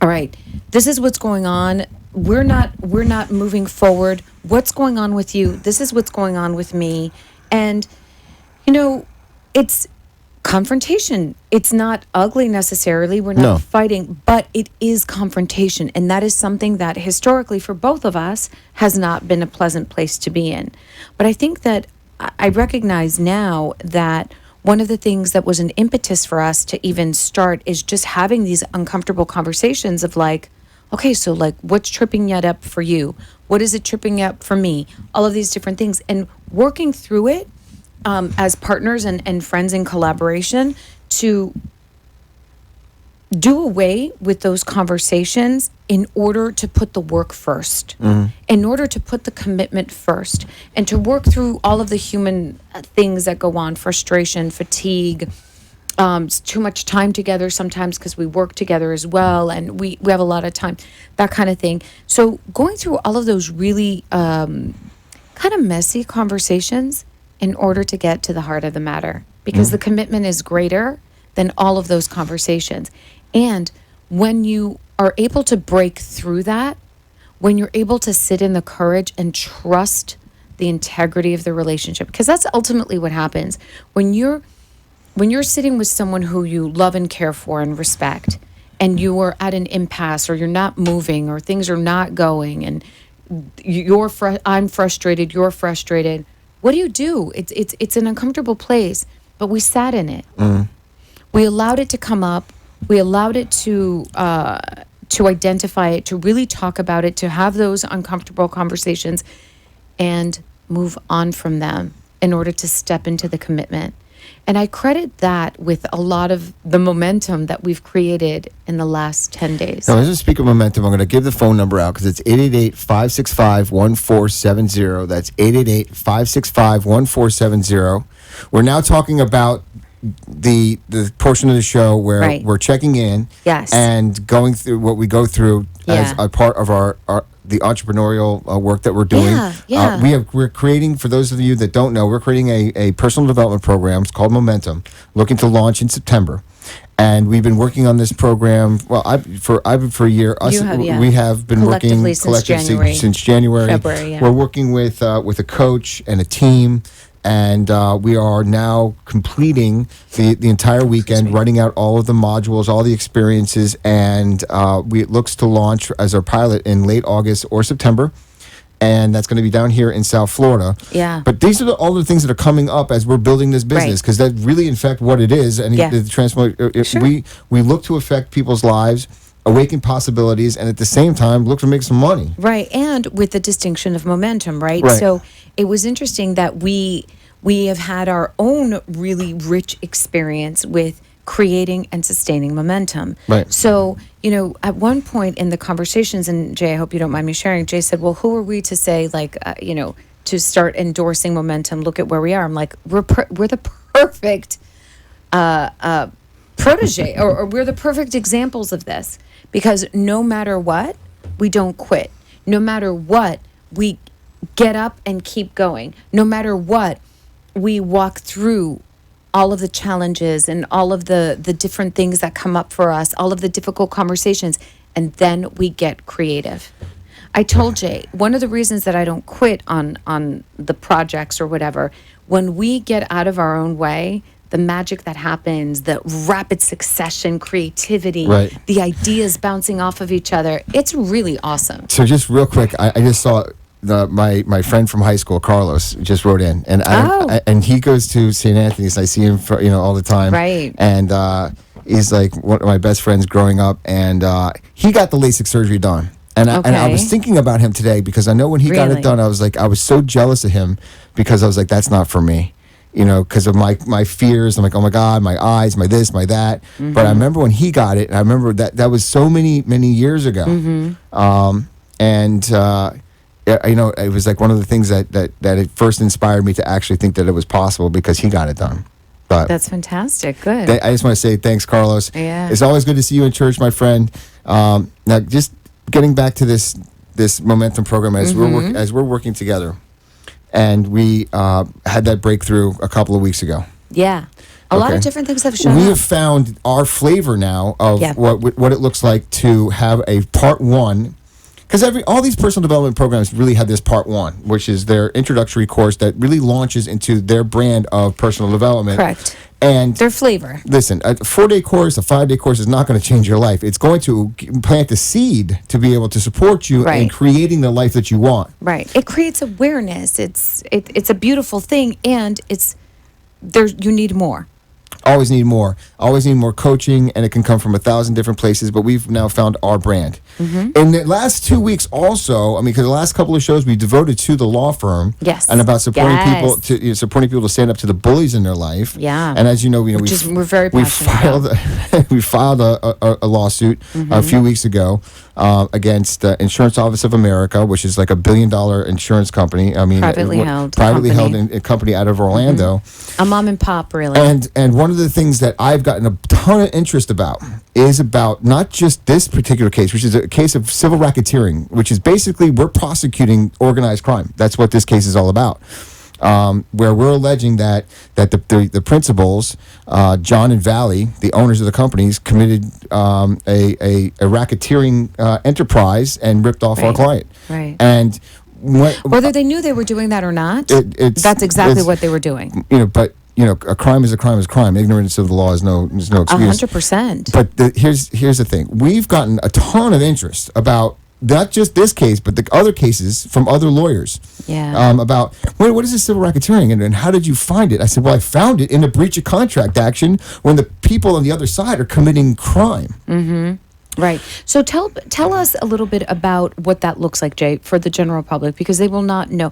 [SPEAKER 5] all right, this is what's going on. We're not moving forward. What's going on with you? This is what's going on with me. And it's confrontation. It's not ugly necessarily. We're not
[SPEAKER 4] No.
[SPEAKER 5] fighting, but it is confrontation. And that is something that historically for both of us has not been a pleasant place to be in. But I think that I recognize now that one of the things that was an impetus for us to even start is just having these uncomfortable conversations of like, okay, so like what's tripping it up for you? What is it tripping up for me? All of these different things, and working through it as partners and friends in collaboration to do away with those conversations in order to put the work first, in order to put the commitment first, and to work through all of the human things that go on, frustration, fatigue, too much time together sometimes because we work together as well, and we have a lot of time, that kind of thing. So going through all of those really kind of messy conversations in order to get to the heart of the matter, because the commitment is greater than all of those conversations. And when you are able to break through that, when you're able to sit in the courage and trust the integrity of the relationship, because that's ultimately what happens when you're sitting with someone who you love and care for and respect, and you are at an impasse, or you're not moving, or things are not going, and I'm frustrated, you're frustrated. What do? It's an uncomfortable place, but we sat in it. We allowed it to come up. We allowed it to identify it, to really talk about it, to have those uncomfortable conversations, and move on from them in order to step into the commitment. And I credit that with a lot of the momentum that we've created in the last 10 days.
[SPEAKER 4] Now, as a speaker of momentum, I'm going to give the phone number out because it's 888-565-1470. That's 888-565-1470. We're now talking about the portion of the show where
[SPEAKER 5] Right.
[SPEAKER 4] we're checking in
[SPEAKER 5] Yes.
[SPEAKER 4] and going through what we go through as
[SPEAKER 5] Yeah.
[SPEAKER 4] a part of the entrepreneurial work that we're doing.
[SPEAKER 5] Yeah.
[SPEAKER 4] We're creating, for those of you that don't know, we're creating a personal development program. It's called Momentum, looking to launch in September. And we've been working on this program. Well, I've for a year.
[SPEAKER 5] You have, yeah.
[SPEAKER 4] We have been working
[SPEAKER 5] Collectively since January.
[SPEAKER 4] since January.
[SPEAKER 5] February, yeah.
[SPEAKER 4] We're working with a coach and a team, and we are now completing the entire weekend, writing out all of the modules, all the experiences, and it looks to launch as our pilot in late August or September. And that's going to be down here in South Florida.
[SPEAKER 5] Yeah.
[SPEAKER 4] But these are all the things that are coming up as we're building this business,
[SPEAKER 5] Right.
[SPEAKER 4] because that really, in fact, what it is. And
[SPEAKER 5] Yeah. Sure.
[SPEAKER 4] we look to affect people's lives, awaken possibilities, and at the same time look to make some money.
[SPEAKER 5] Right, and with the distinction of momentum, right?
[SPEAKER 4] Right.
[SPEAKER 5] So it was interesting that we have had our own really rich experience with creating and sustaining momentum.
[SPEAKER 4] Right.
[SPEAKER 5] So, at one point in the conversations, and Jay, I hope you don't mind me sharing, Jay said, well, who are we to say, like, to start endorsing momentum? Look at where we are. I'm like, we're the perfect protege, or we're the perfect examples of this, because no matter what, we don't quit. no matter what, we get up and keep going. No matter what, we walk through all of the challenges and all of the different things that come up for us, all of the difficult conversations, and then we get creative. I told Jay, one of the reasons that I don't quit on the projects or whatever, when we get out of our own way, the magic that happens, the rapid succession, creativity,
[SPEAKER 4] Right.
[SPEAKER 5] the ideas bouncing off of each other, it's really awesome.
[SPEAKER 4] So just real quick, I just saw my friend from high school, Carlos, just wrote in, and and he goes to St. Anthony's. I see him all the time,
[SPEAKER 5] Right.
[SPEAKER 4] And he's like one of my best friends growing up, and he got the LASIK surgery done. And I was
[SPEAKER 5] Okay.
[SPEAKER 4] thinking about him today because I know when he got
[SPEAKER 5] Really?
[SPEAKER 4] it done, I was so jealous of him because I was like, that's not for me. Because of my fears. I'm like, oh my God, my eyes, my this, my that.
[SPEAKER 5] Mm-hmm.
[SPEAKER 4] But I remember when he got it, and I remember that was so many years ago.
[SPEAKER 5] Mm-hmm.
[SPEAKER 4] It was like one of the things that it first inspired me to actually think that it was possible because he got it done. But
[SPEAKER 5] That's fantastic. Good.
[SPEAKER 4] I just want to say thanks, Carlos.
[SPEAKER 5] Yeah.
[SPEAKER 4] It's always good to see you in church, my friend. Now, just getting back to this momentum program as we're working together, and we had that breakthrough a couple of weeks ago.
[SPEAKER 5] Yeah. A lot of
[SPEAKER 4] Okay.
[SPEAKER 5] different things have shown
[SPEAKER 4] We
[SPEAKER 5] up.
[SPEAKER 4] have found our flavor now of
[SPEAKER 5] Yeah.
[SPEAKER 4] what it looks like to have a part one. Because all these personal development programs really have this part one, which is their introductory course that really launches into their brand of personal development.
[SPEAKER 5] Correct.
[SPEAKER 4] And
[SPEAKER 5] Their flavor.
[SPEAKER 4] listen, a 4-day course, a 5-day course is not going to change your life. It's going to plant the seed to be able to support you in
[SPEAKER 5] Right.
[SPEAKER 4] creating the life that you want.
[SPEAKER 5] Right. It creates awareness. It's a beautiful thing, and you need more.
[SPEAKER 4] Always need more. Always need more coaching, and it can come from 1,000 different places. But we've now found our brand.
[SPEAKER 5] Mm-hmm.
[SPEAKER 4] In the last 2 weeks, also, because the last couple of shows we devoted to the law firm,
[SPEAKER 5] Yes.
[SPEAKER 4] and about supporting
[SPEAKER 5] Yes.
[SPEAKER 4] people supporting people to stand up to the bullies in their life.
[SPEAKER 5] Yeah.
[SPEAKER 4] And as you know,
[SPEAKER 5] Which is we're very
[SPEAKER 4] we
[SPEAKER 5] passionate
[SPEAKER 4] filed we filed a lawsuit
[SPEAKER 5] Mm-hmm.
[SPEAKER 4] a few weeks ago against Insurance Office of America, which is like $1 billion insurance company. I mean,
[SPEAKER 5] Privately held
[SPEAKER 4] privately
[SPEAKER 5] company.
[SPEAKER 4] held company out of Orlando.
[SPEAKER 5] A mom and pop, really.
[SPEAKER 4] And one of the things that I've gotten a ton of interest about is about not just this particular case, which is a case of civil racketeering, which is basically we're prosecuting organized crime. That's what this case is all about. Where we're alleging that the principals, John and Valley, the owners of the companies, committed a racketeering enterprise and ripped off our
[SPEAKER 5] Right.
[SPEAKER 4] client.
[SPEAKER 5] Right.
[SPEAKER 4] And
[SPEAKER 5] Whether they knew they were doing that or not, that's exactly
[SPEAKER 4] it's-
[SPEAKER 5] what they were doing.
[SPEAKER 4] But a crime is a crime is a crime. Ignorance of the law is no excuse.
[SPEAKER 5] 100%.
[SPEAKER 4] But here's the thing: we've gotten a ton of interest about not just this case, but the other cases from other lawyers.
[SPEAKER 5] Yeah.
[SPEAKER 4] About what is this civil racketeering and how did you find it? I said, well, I found it in a breach of contract action when the people on the other side are committing crime.
[SPEAKER 5] Right. So tell us a little bit about what that looks like, Jay, for the general public, because they will not know.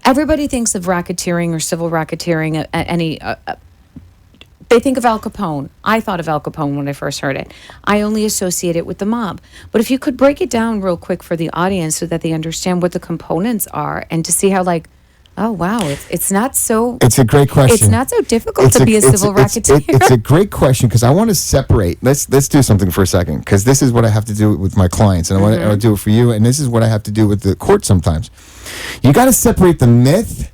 [SPEAKER 5] Everybody thinks of racketeering or civil racketeering. They think of Al Capone. I thought of Al Capone when I first heard it. I only associate it with the mob. But if you could break it down real quick for the audience so that they understand what the components are and to see how, like, oh, wow, it's not so...
[SPEAKER 4] It's a great question.
[SPEAKER 5] It's not so difficult to be a civil racketeer.
[SPEAKER 4] It's a great question because I want to separate. Let's do something for a second because this is what I have to do with my clients and I want to do it for you, and this is what I have to do with the court sometimes. You got to separate the myth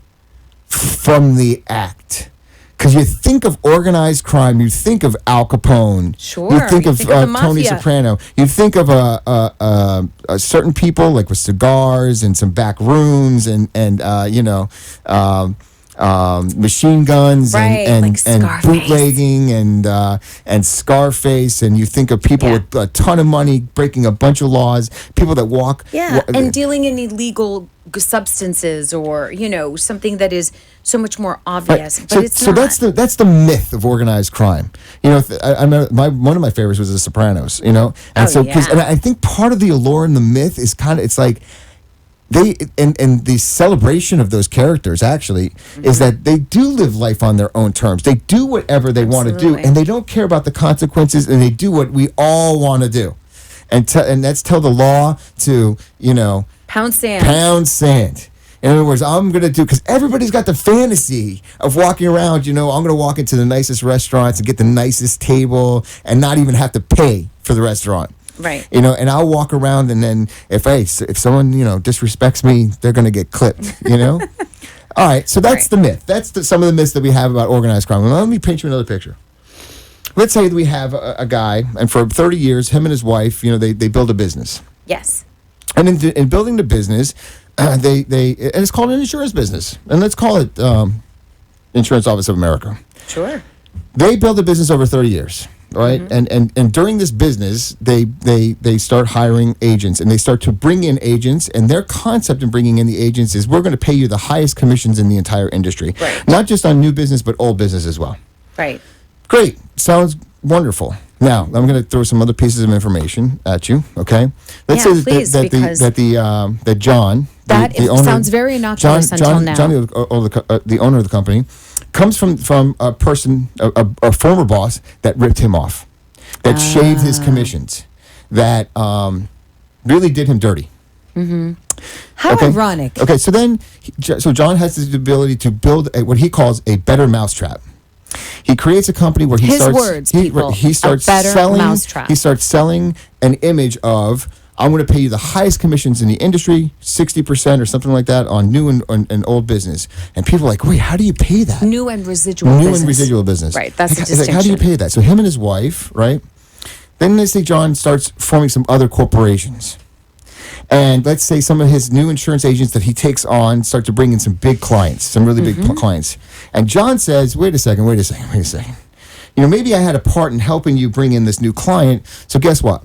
[SPEAKER 4] from the act. Because you think of organized crime, you think of Al Capone.
[SPEAKER 5] Sure,
[SPEAKER 4] You think
[SPEAKER 5] you
[SPEAKER 4] of
[SPEAKER 5] think of the
[SPEAKER 4] Tony
[SPEAKER 5] mafia.
[SPEAKER 4] Soprano. You think of certain people like with cigars and some back rooms and machine guns
[SPEAKER 5] Right,
[SPEAKER 4] and
[SPEAKER 5] like Scarface.
[SPEAKER 4] bootlegging and Scarface, and you think of people
[SPEAKER 5] Yeah.
[SPEAKER 4] with a ton of money breaking a bunch of laws, people that walk.
[SPEAKER 5] And dealing in illegal substances or, something that is so much more obvious. But it's
[SPEAKER 4] so
[SPEAKER 5] not.
[SPEAKER 4] that's the myth of organized crime. I remember one of my favorites was The Sopranos. And and I think part of the allure in the myth is it's like they and the celebration of those characters actually is that they do live life on their own terms. They do whatever they want to do,
[SPEAKER 5] Absolutely.
[SPEAKER 4] and they don't care about the consequences, and they do what we all want to do, and that's tell the law to
[SPEAKER 5] Pound sand.
[SPEAKER 4] pound sand. In other words, I'm going to do, because everybody's got the fantasy of walking around, I'm going to walk into the nicest restaurants and get the nicest table and not even have to pay for the restaurant.
[SPEAKER 5] Right.
[SPEAKER 4] You know, and I'll walk around, and then if someone, you know, disrespects me, they're going to get clipped, you know? All right, so that's
[SPEAKER 5] Right.
[SPEAKER 4] the myth. That's some of the myths that we have about organized crime. Well, let me paint you another picture. Let's say that we have a guy, and for 30 years, him and his wife, you know, they build a business.
[SPEAKER 5] Yes.
[SPEAKER 4] And in building the business, and it's called an insurance business. And let's call it Insurance Office of America.
[SPEAKER 5] Sure.
[SPEAKER 4] They build a business over 30 years, right? And during this business, they start hiring agents, and they start to bring in agents, and their concept in bringing in the agents is we're going to pay you the highest commissions in the entire industry.
[SPEAKER 5] Right.
[SPEAKER 4] Not just on new business, but old business as well.
[SPEAKER 5] Right.
[SPEAKER 4] Great. Sounds wonderful. Now, I'm going to throw some other pieces of information at you, okay? Let's
[SPEAKER 5] Yeah,
[SPEAKER 4] say
[SPEAKER 5] please,
[SPEAKER 4] that John,
[SPEAKER 5] That
[SPEAKER 4] the owner,
[SPEAKER 5] sounds very innocuous until now.
[SPEAKER 4] John, the owner of the company, comes from a person, a former boss that ripped him off, that shaved his commissions, that really did him dirty.
[SPEAKER 5] How
[SPEAKER 4] Okay.
[SPEAKER 5] ironic.
[SPEAKER 4] Okay, so then, so John has the ability to build what he calls a better mousetrap. He creates a company where he
[SPEAKER 5] His
[SPEAKER 4] starts.
[SPEAKER 5] words,
[SPEAKER 4] he,
[SPEAKER 5] people,
[SPEAKER 4] he starts
[SPEAKER 5] a better
[SPEAKER 4] selling.
[SPEAKER 5] mousetrap.
[SPEAKER 4] He starts selling an image of I'm going to pay you the highest commissions in the industry, 60% or something like that on new and old business. And people are like, wait, how do you pay that?
[SPEAKER 5] New and residual
[SPEAKER 4] New
[SPEAKER 5] business.
[SPEAKER 4] and residual business.
[SPEAKER 5] Right, that's the
[SPEAKER 4] like, how do you
[SPEAKER 5] distinction.
[SPEAKER 4] pay that? So him and his wife, right? Then let's say John starts forming some other corporations. And let's say some of his new insurance agents that he takes on start to bring in some big clients, some really big clients. And John says, wait a second. You know, maybe I had a part in helping you bring in this new client. So guess what?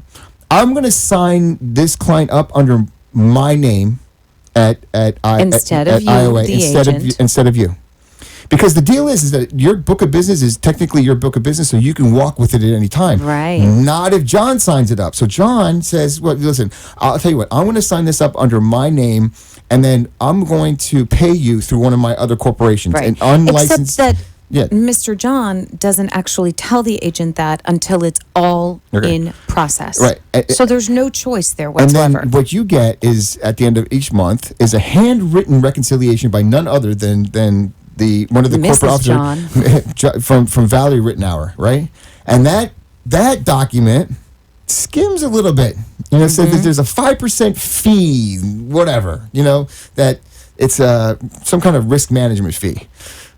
[SPEAKER 4] I'm going to sign this client up under my name
[SPEAKER 5] Instead of you,
[SPEAKER 4] IOA,
[SPEAKER 5] the agent.
[SPEAKER 4] instead of you. Because the deal is that your book of business is technically your book of business, so you can walk with it at any time.
[SPEAKER 5] Right.
[SPEAKER 4] Not if John signs it up. So John says, well, listen, I'll tell you what, I'm going to sign this up under my name, and then I'm going to pay you through one of my other corporations.
[SPEAKER 5] Right.
[SPEAKER 4] An unlicensed.
[SPEAKER 5] Except that
[SPEAKER 4] Yeah.
[SPEAKER 5] Mr. John doesn't actually tell the agent that until it's all
[SPEAKER 4] Okay.
[SPEAKER 5] in process.
[SPEAKER 4] Right.
[SPEAKER 5] So there's no choice there
[SPEAKER 4] And
[SPEAKER 5] whatsoever.
[SPEAKER 4] then what you get is, at the end of each month, is a handwritten reconciliation by none other than one of the
[SPEAKER 5] Mrs.
[SPEAKER 4] corporate officers from Valerie Rittenauer, right? And that document skims a little bit. You know, says that there's a 5% fee, whatever. You know, that it's some kind of risk management fee.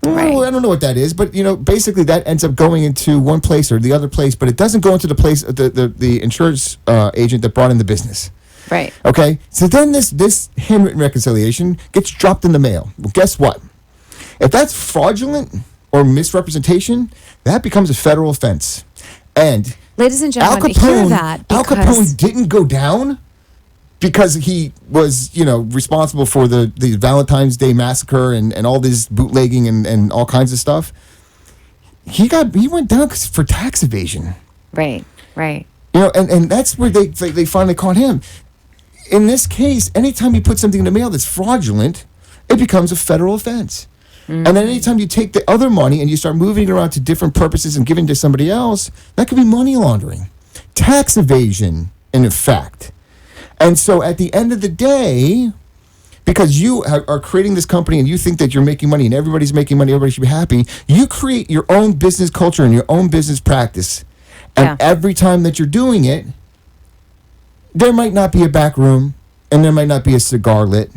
[SPEAKER 5] Right.
[SPEAKER 4] I don't know what that is, but you know, basically that ends up going into one place or the other place, but it doesn't go into the place the insurance agent that brought in the business.
[SPEAKER 5] Right.
[SPEAKER 4] Okay, so then this handwritten reconciliation gets dropped in the mail. Well, guess what? If that's fraudulent or misrepresentation, that becomes a federal offense. And
[SPEAKER 5] Ladies and
[SPEAKER 4] Al
[SPEAKER 5] gentlemen, hear
[SPEAKER 4] Capone,
[SPEAKER 5] that
[SPEAKER 4] Al
[SPEAKER 5] because
[SPEAKER 4] Capone didn't go down because he was, you know, responsible for the Valentine's Day massacre and all this bootlegging and all kinds of stuff. He went down for tax evasion.
[SPEAKER 5] Right.
[SPEAKER 4] You know, and that's where they finally caught him. In this case, anytime you put something in the mail that's fraudulent, it becomes a federal offense. And then anytime you take the other money and you start moving it around to different purposes and giving to somebody else, that could be money laundering, tax evasion, in effect. And so at the end of the day, because you are creating this company and you think that you're making money and everybody's making money, everybody should be happy, you create your own business culture and your own business practice. And
[SPEAKER 5] Yeah.
[SPEAKER 4] every time that you're doing it, there might not be a back room, and there might not be a cigar lit,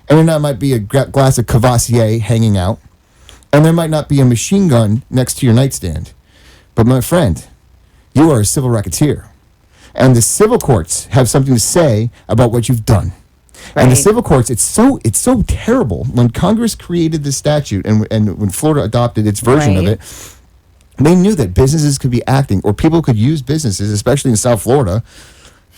[SPEAKER 4] and there might be a glass of Cavassier hanging out, and there might not be a machine gun next to your nightstand. But my friend, you are a civil racketeer, and the civil courts have something to say about what you've done. And the
[SPEAKER 5] Right.
[SPEAKER 4] civil courts, it's so terrible. When Congress created this statute and when Florida adopted its version of
[SPEAKER 5] Right.
[SPEAKER 4] it, they knew that businesses could be acting, or people could use businesses, especially in South Florida.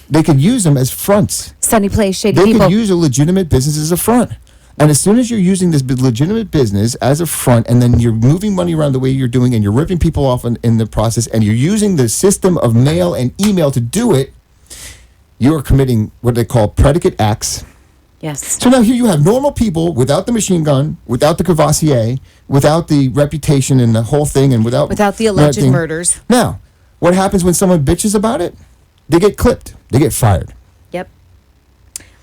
[SPEAKER 4] They could use them as fronts.
[SPEAKER 5] Sunny place, shady
[SPEAKER 4] They
[SPEAKER 5] people.
[SPEAKER 4] could use a legitimate business as a front. And as soon as you're using this legitimate business as a front, and then you're moving money around the way you're doing, and you're ripping people off in the process, and you're using the system of mail and email to do it, you are committing what they call predicate acts.
[SPEAKER 5] Yes.
[SPEAKER 4] So now here you have normal people without the machine gun, without the Cavassier, without the reputation and the whole thing, and without
[SPEAKER 5] Without the alleged
[SPEAKER 4] everything.
[SPEAKER 5] murders.
[SPEAKER 4] Now, what happens when someone bitches about it? They get clipped. They get fired.
[SPEAKER 5] Yep.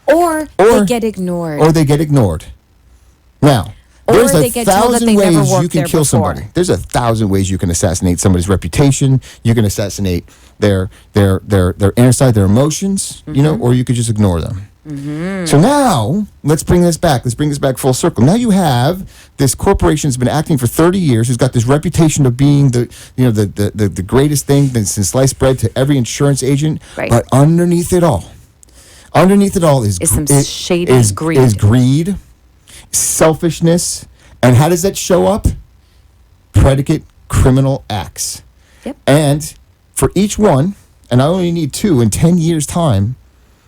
[SPEAKER 5] Or they get ignored.
[SPEAKER 4] Or they get ignored. Now,
[SPEAKER 5] Or
[SPEAKER 4] There's
[SPEAKER 5] they get told that they never
[SPEAKER 4] ways you
[SPEAKER 5] worked
[SPEAKER 4] can
[SPEAKER 5] there
[SPEAKER 4] kill
[SPEAKER 5] before.
[SPEAKER 4] somebody. There's 1,000 ways you can assassinate somebody's reputation. You can assassinate their inner side, their emotions, you know, or you could just ignore them. So now let's bring this back. Let's bring this back full circle. Now you have this corporation that's been acting for 30 years, who's got this reputation of being the greatest thing since sliced bread to every insurance agent.
[SPEAKER 5] Right.
[SPEAKER 4] But underneath it all is
[SPEAKER 5] Is some shady greed.
[SPEAKER 4] Is greed, selfishness, and how does that show up? Predicate criminal acts.
[SPEAKER 5] Yep.
[SPEAKER 4] And for each one, and I only need 2 in 10 years' time,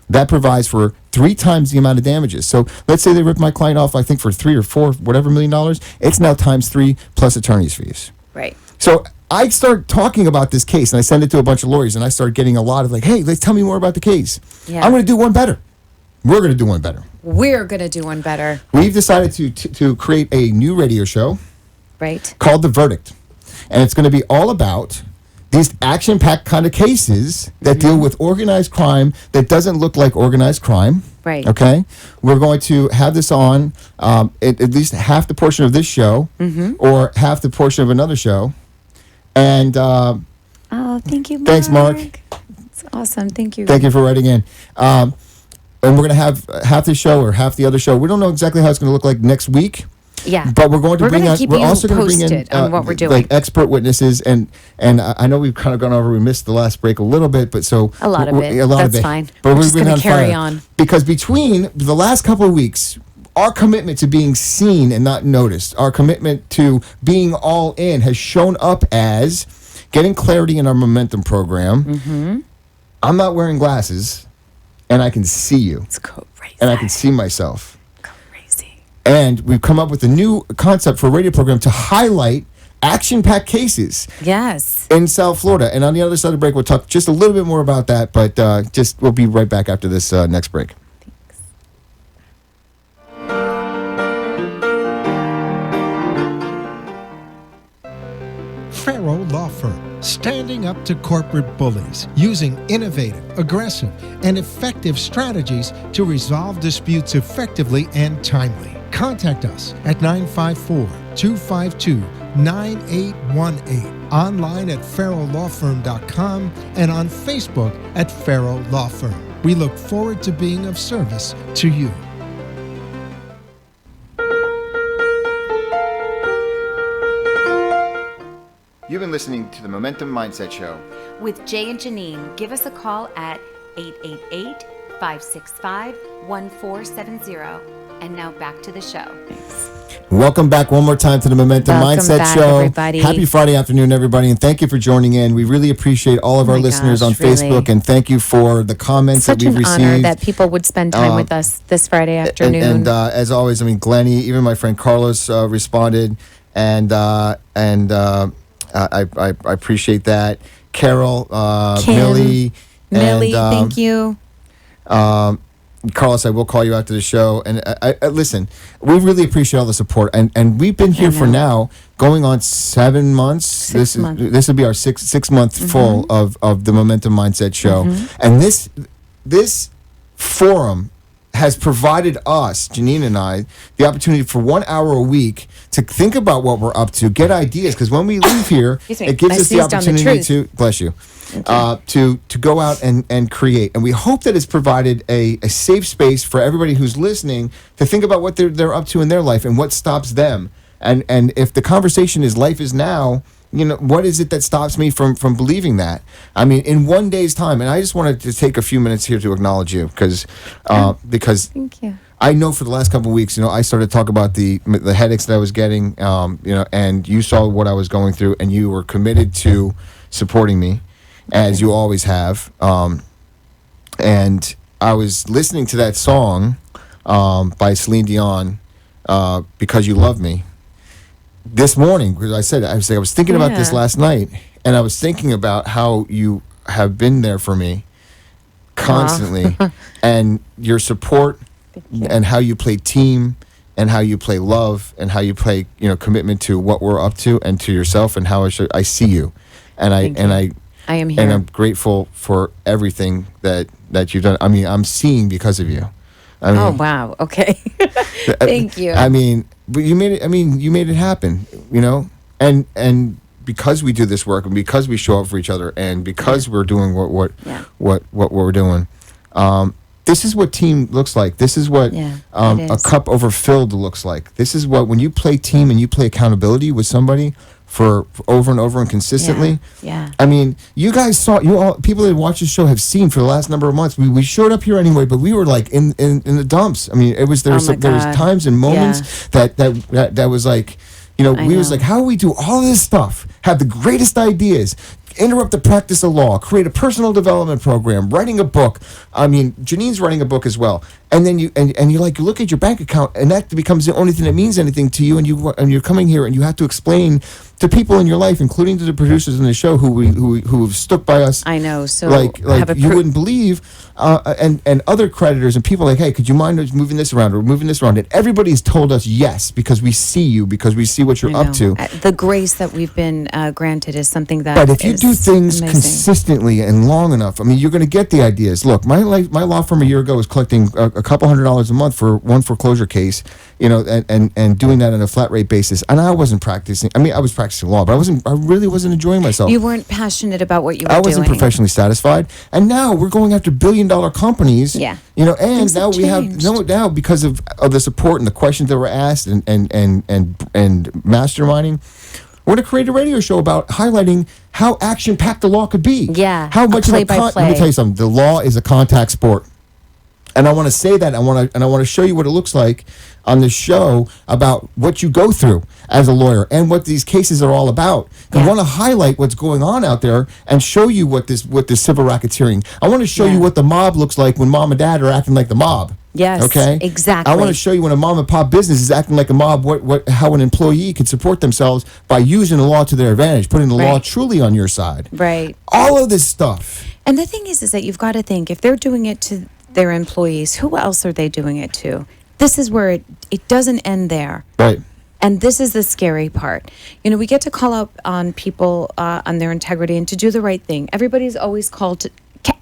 [SPEAKER 4] that provides for 3 times the amount of damages. So let's say they rip my client off, I think, for 3 or 4, whatever $1 million. It's now times 3 plus attorney's fees.
[SPEAKER 5] Right.
[SPEAKER 4] So I start talking about this case, and I send it to a bunch of lawyers, and I start getting a lot of like, hey, let's tell me more about the case.
[SPEAKER 5] Yeah.
[SPEAKER 4] I'm going to do one better. We're going to do one better.
[SPEAKER 5] We're going to do one better.
[SPEAKER 4] We've decided to create a new radio show
[SPEAKER 5] Right.
[SPEAKER 4] called The Verdict. And it's going to be all about these action-packed kind of cases that deal with organized crime that doesn't look like organized crime.
[SPEAKER 5] Right.
[SPEAKER 4] Okay? We're going to have this on at least half the portion of this show or half the portion of another show. And
[SPEAKER 5] Oh, thank you, Mark.
[SPEAKER 4] Thanks, Mark.
[SPEAKER 5] It's awesome. Thank you.
[SPEAKER 4] thank you for writing in. And we're going to have half the show or half the other show. We don't know exactly how it's going to look like next week.
[SPEAKER 5] Yeah.
[SPEAKER 4] But we're going to bring
[SPEAKER 5] gonna
[SPEAKER 4] on.
[SPEAKER 5] keep
[SPEAKER 4] We're
[SPEAKER 5] you
[SPEAKER 4] also going to bring in
[SPEAKER 5] posted on what we're doing.
[SPEAKER 4] like expert witnesses, and I know we've kind of gone over. We missed the last break a little bit, but so
[SPEAKER 5] A lot of it.
[SPEAKER 4] A lot of
[SPEAKER 5] That's
[SPEAKER 4] it.
[SPEAKER 5] fine.
[SPEAKER 4] But
[SPEAKER 5] We're
[SPEAKER 4] we've
[SPEAKER 5] just
[SPEAKER 4] been
[SPEAKER 5] gonna
[SPEAKER 4] on
[SPEAKER 5] carry
[SPEAKER 4] fire.
[SPEAKER 5] on.
[SPEAKER 4] Because between the last couple of weeks, our commitment to being seen and not noticed, our commitment to being all in, has shown up as getting clarity in our momentum program. I'm not wearing glasses, and I can see you,
[SPEAKER 5] It's crazy.
[SPEAKER 4] and I can see myself.
[SPEAKER 5] Crazy.
[SPEAKER 4] And we've come up with a new concept for a radio program to highlight action-packed cases
[SPEAKER 5] Yes.
[SPEAKER 4] in South Florida. And on the other side of the break, we'll talk just a little bit more about that. But we'll be right back after this next break.
[SPEAKER 1] Farrow Law Firm, standing up to corporate bullies, using innovative, aggressive, and effective strategies to resolve disputes effectively and timely. Contact us at 954-252-9818, online at farrowlawfirm.com, and on Facebook at Farrow Law Firm. We look forward to being of service to you.
[SPEAKER 2] You've been listening to the Momentum Mindset Show.
[SPEAKER 3] With Jay and Janine, give us a call at 888-565-1470. And now back to the show.
[SPEAKER 4] Welcome back one more time to the Momentum
[SPEAKER 5] Welcome
[SPEAKER 4] Mindset
[SPEAKER 5] back,
[SPEAKER 4] Show.
[SPEAKER 5] everybody.
[SPEAKER 4] Happy Friday afternoon, everybody, and thank you for joining in. We really appreciate all of our
[SPEAKER 5] my
[SPEAKER 4] listeners
[SPEAKER 5] gosh,
[SPEAKER 4] on Facebook,
[SPEAKER 5] really.
[SPEAKER 4] and thank you for the comments
[SPEAKER 5] Such
[SPEAKER 4] that we've
[SPEAKER 5] an
[SPEAKER 4] received.
[SPEAKER 5] honor that people would spend time with us this Friday afternoon.
[SPEAKER 4] And as always, I mean, Glennie, even my friend Carlos responded, and I appreciate that. Carol,
[SPEAKER 5] Kim,
[SPEAKER 4] Millie,
[SPEAKER 5] Millie,
[SPEAKER 4] and,
[SPEAKER 5] thank you.
[SPEAKER 4] Carlos, I will call you after the show. And I listen, we really appreciate all the support, and we've been here for now going on 7 months.
[SPEAKER 5] Six months.
[SPEAKER 4] This will be our six month full of the Momentum Mindset Show, and this forum has provided us, Janine and I, the opportunity for 1 hour a week to think about what we're up to, get ideas, because when we leave here,
[SPEAKER 5] Excuse me.
[SPEAKER 4] it gives
[SPEAKER 5] I
[SPEAKER 4] us the
[SPEAKER 5] seized on the
[SPEAKER 4] opportunity
[SPEAKER 5] truth.
[SPEAKER 4] to bless you. To go out and create, and we hope that it's provided a safe space for everybody who's listening to think about what they're up to in their life and what stops them, and if the conversation is life is now, you know, what is it that stops me from believing that? I mean, in one day's time, and I just wanted to take a few minutes here to acknowledge you because
[SPEAKER 5] Thank you.
[SPEAKER 4] I know for the last couple of weeks, you know, I started to talk about the headaches that I was getting, you know, and you saw what I was going through, and you were committed to supporting me, as you always have. And I was listening to that song by Celine Dion, Because You Love Me, this morning, because I was thinking about this
[SPEAKER 5] Yeah.
[SPEAKER 4] last night, and I was thinking about how you have been there for me constantly, and your support, and how you play team, and how you play love, and how you play, you know, commitment to what we're up to and to yourself, and how I see you, and
[SPEAKER 5] Thank you. I am here.
[SPEAKER 4] and I'm grateful for everything that you've done. I mean, I'm seeing because of you. I mean,
[SPEAKER 5] Oh wow. Okay. Thank you.
[SPEAKER 4] I mean, but you made it. I mean, you made it happen. You know, and because we do this work, and because we show up for each other, and because we're doing what we're doing, this is what team looks like. This is what
[SPEAKER 5] Yeah,
[SPEAKER 4] a
[SPEAKER 5] it is.
[SPEAKER 4] cup overfilled looks like. This is what, when you play team and you play accountability with somebody for over and over and consistently.
[SPEAKER 5] Yeah.
[SPEAKER 4] I mean, you guys saw, you all, people that watch this show have seen for the last number of months. We showed up here anyway, but we were like in the dumps. I mean, it was there was
[SPEAKER 5] Oh my
[SPEAKER 4] there was
[SPEAKER 5] God.
[SPEAKER 4] times and moments that was like, you know,
[SPEAKER 5] I
[SPEAKER 4] we was
[SPEAKER 5] know.
[SPEAKER 4] like, how do we do all this stuff? Have the greatest ideas, interrupt the practice of law, create a personal development program, writing a book. I mean, Janine's writing a book as well. And then you and you like you look at your bank account, and that becomes the only thing that means anything to you. And you're coming here, and you have to explain to people in your life, including to the producers in the show who have stuck by us.
[SPEAKER 5] I know. So
[SPEAKER 4] Like
[SPEAKER 5] I have a
[SPEAKER 4] you wouldn't believe, and other creditors and people like, hey, could you mind us moving this around or moving this around? And everybody's told us yes, because we see you, because we see what you're
[SPEAKER 5] I
[SPEAKER 4] up
[SPEAKER 5] know.
[SPEAKER 4] to.
[SPEAKER 5] The grace that we've been granted is something that.
[SPEAKER 4] But if you
[SPEAKER 5] is
[SPEAKER 4] do things
[SPEAKER 5] amazing.
[SPEAKER 4] consistently and long enough, I mean, you're going to get the ideas. Look, my law firm a year ago was collecting a couple $100s a month for one foreclosure case, you know, and doing that on a flat rate basis. And I wasn't practicing. I mean, I was practicing law, but I really wasn't enjoying myself.
[SPEAKER 5] You weren't passionate about what you were
[SPEAKER 4] I wasn't
[SPEAKER 5] doing.
[SPEAKER 4] professionally satisfied, and now we're going after billion-dollar companies.
[SPEAKER 5] Yeah.
[SPEAKER 4] You know, and
[SPEAKER 5] Things
[SPEAKER 4] now
[SPEAKER 5] have
[SPEAKER 4] we have
[SPEAKER 5] changed.
[SPEAKER 4] now because of the support and the questions that were asked and masterminding. We're going to create a radio show about highlighting how action-packed the law could be.
[SPEAKER 5] Yeah,
[SPEAKER 4] How
[SPEAKER 5] a
[SPEAKER 4] much of
[SPEAKER 5] play-by-play.
[SPEAKER 4] Let me tell you something. The law is a contact sport. And I want to say that. I want to show you what it looks like on the show about what you go through as a lawyer and what these cases are all about. I
[SPEAKER 5] Yeah.
[SPEAKER 4] want to highlight what's going on out there and show you what this civil racketeering. I want to show
[SPEAKER 5] Yeah.
[SPEAKER 4] you what the mob looks like when mom and dad are acting like the mob.
[SPEAKER 5] Yes,
[SPEAKER 4] Okay.
[SPEAKER 5] exactly.
[SPEAKER 4] I want to show you when a mom and pop business is acting like a mob. How an employee can support themselves by using the law to their advantage, putting the law
[SPEAKER 5] Right.
[SPEAKER 4] truly on your side.
[SPEAKER 5] Right.
[SPEAKER 4] All of this stuff.
[SPEAKER 5] And the thing is that you've got to think, if they're doing it to their employees, who else are they doing it to? This is where it doesn't end there.
[SPEAKER 4] Right.
[SPEAKER 5] And this is the scary part. You know, we get to call out on people on their integrity and to do the right thing. Everybody's always called to.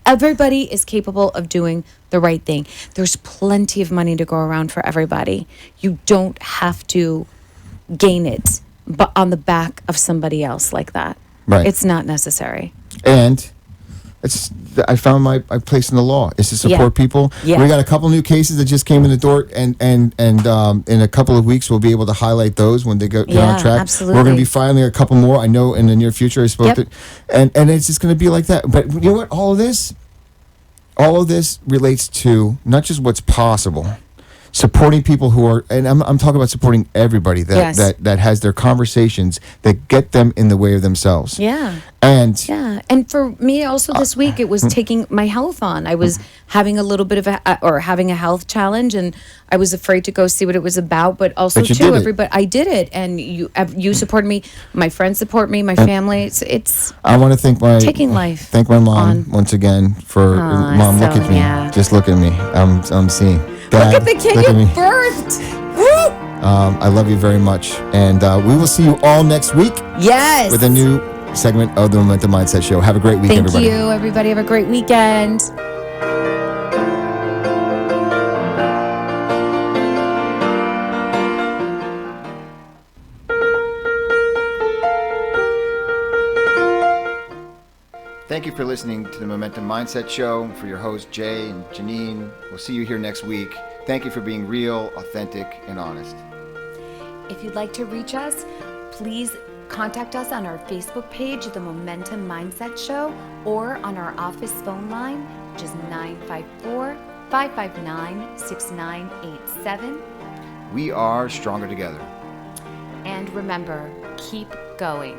[SPEAKER 5] Everybody is capable of doing the right thing. There's plenty of money to go around for everybody. You don't have to gain it, but on the back of somebody else like that.
[SPEAKER 4] Right.
[SPEAKER 5] It's not necessary.
[SPEAKER 4] And I found my place in the law is to support people.
[SPEAKER 5] Yeah.
[SPEAKER 4] We got a couple new cases that just came in the door, and in a couple of weeks we'll be able to highlight those when they get
[SPEAKER 5] Yeah,
[SPEAKER 4] on track.
[SPEAKER 5] absolutely.
[SPEAKER 4] We're going to be filing a couple more. I know in the near future I spoke
[SPEAKER 5] Yep.
[SPEAKER 4] to, and it's just going to be like that. But you know what? All of this relates to not just what's possible. Supporting people who are, and I'm talking about supporting everybody that,
[SPEAKER 5] Yes.
[SPEAKER 4] that has their conversations that get them in the way of themselves.
[SPEAKER 5] Yeah.
[SPEAKER 4] And
[SPEAKER 5] Yeah, and for me also this week it was taking my health on. I was having a little bit of having a health challenge, and I was afraid to go see what it was about. But also
[SPEAKER 4] But you
[SPEAKER 5] too,
[SPEAKER 4] did it.
[SPEAKER 5] everybody, I did it, and you supported me. My friends support me. My family. It's
[SPEAKER 4] I want to thank my
[SPEAKER 5] Taking life
[SPEAKER 4] Thank my mom
[SPEAKER 5] on.
[SPEAKER 4] once again for
[SPEAKER 5] Aw,
[SPEAKER 4] mom. Look at me,
[SPEAKER 5] Sonia.
[SPEAKER 4] just look at me. I'm seeing. Dad,
[SPEAKER 5] look at the kid
[SPEAKER 4] look
[SPEAKER 5] you
[SPEAKER 4] at me.
[SPEAKER 5] birthed. Woo!
[SPEAKER 4] I love you very much, and we will see you all next week
[SPEAKER 5] Yes.
[SPEAKER 4] with a new segment of the Momentum Mindset Show. Have a great week,
[SPEAKER 5] Thank
[SPEAKER 4] everybody.
[SPEAKER 5] you, everybody. Have a great weekend.
[SPEAKER 2] Thank you for listening to the Momentum Mindset Show. For your hosts, Jay and Janine, we'll see you here next week. Thank you for being real, authentic, and honest.
[SPEAKER 3] If you'd like to reach us, please contact us on our Facebook page, The Momentum Mindset Show, or on our office phone line, which is 954-559-6987.
[SPEAKER 2] We are stronger together.
[SPEAKER 3] And remember, keep going.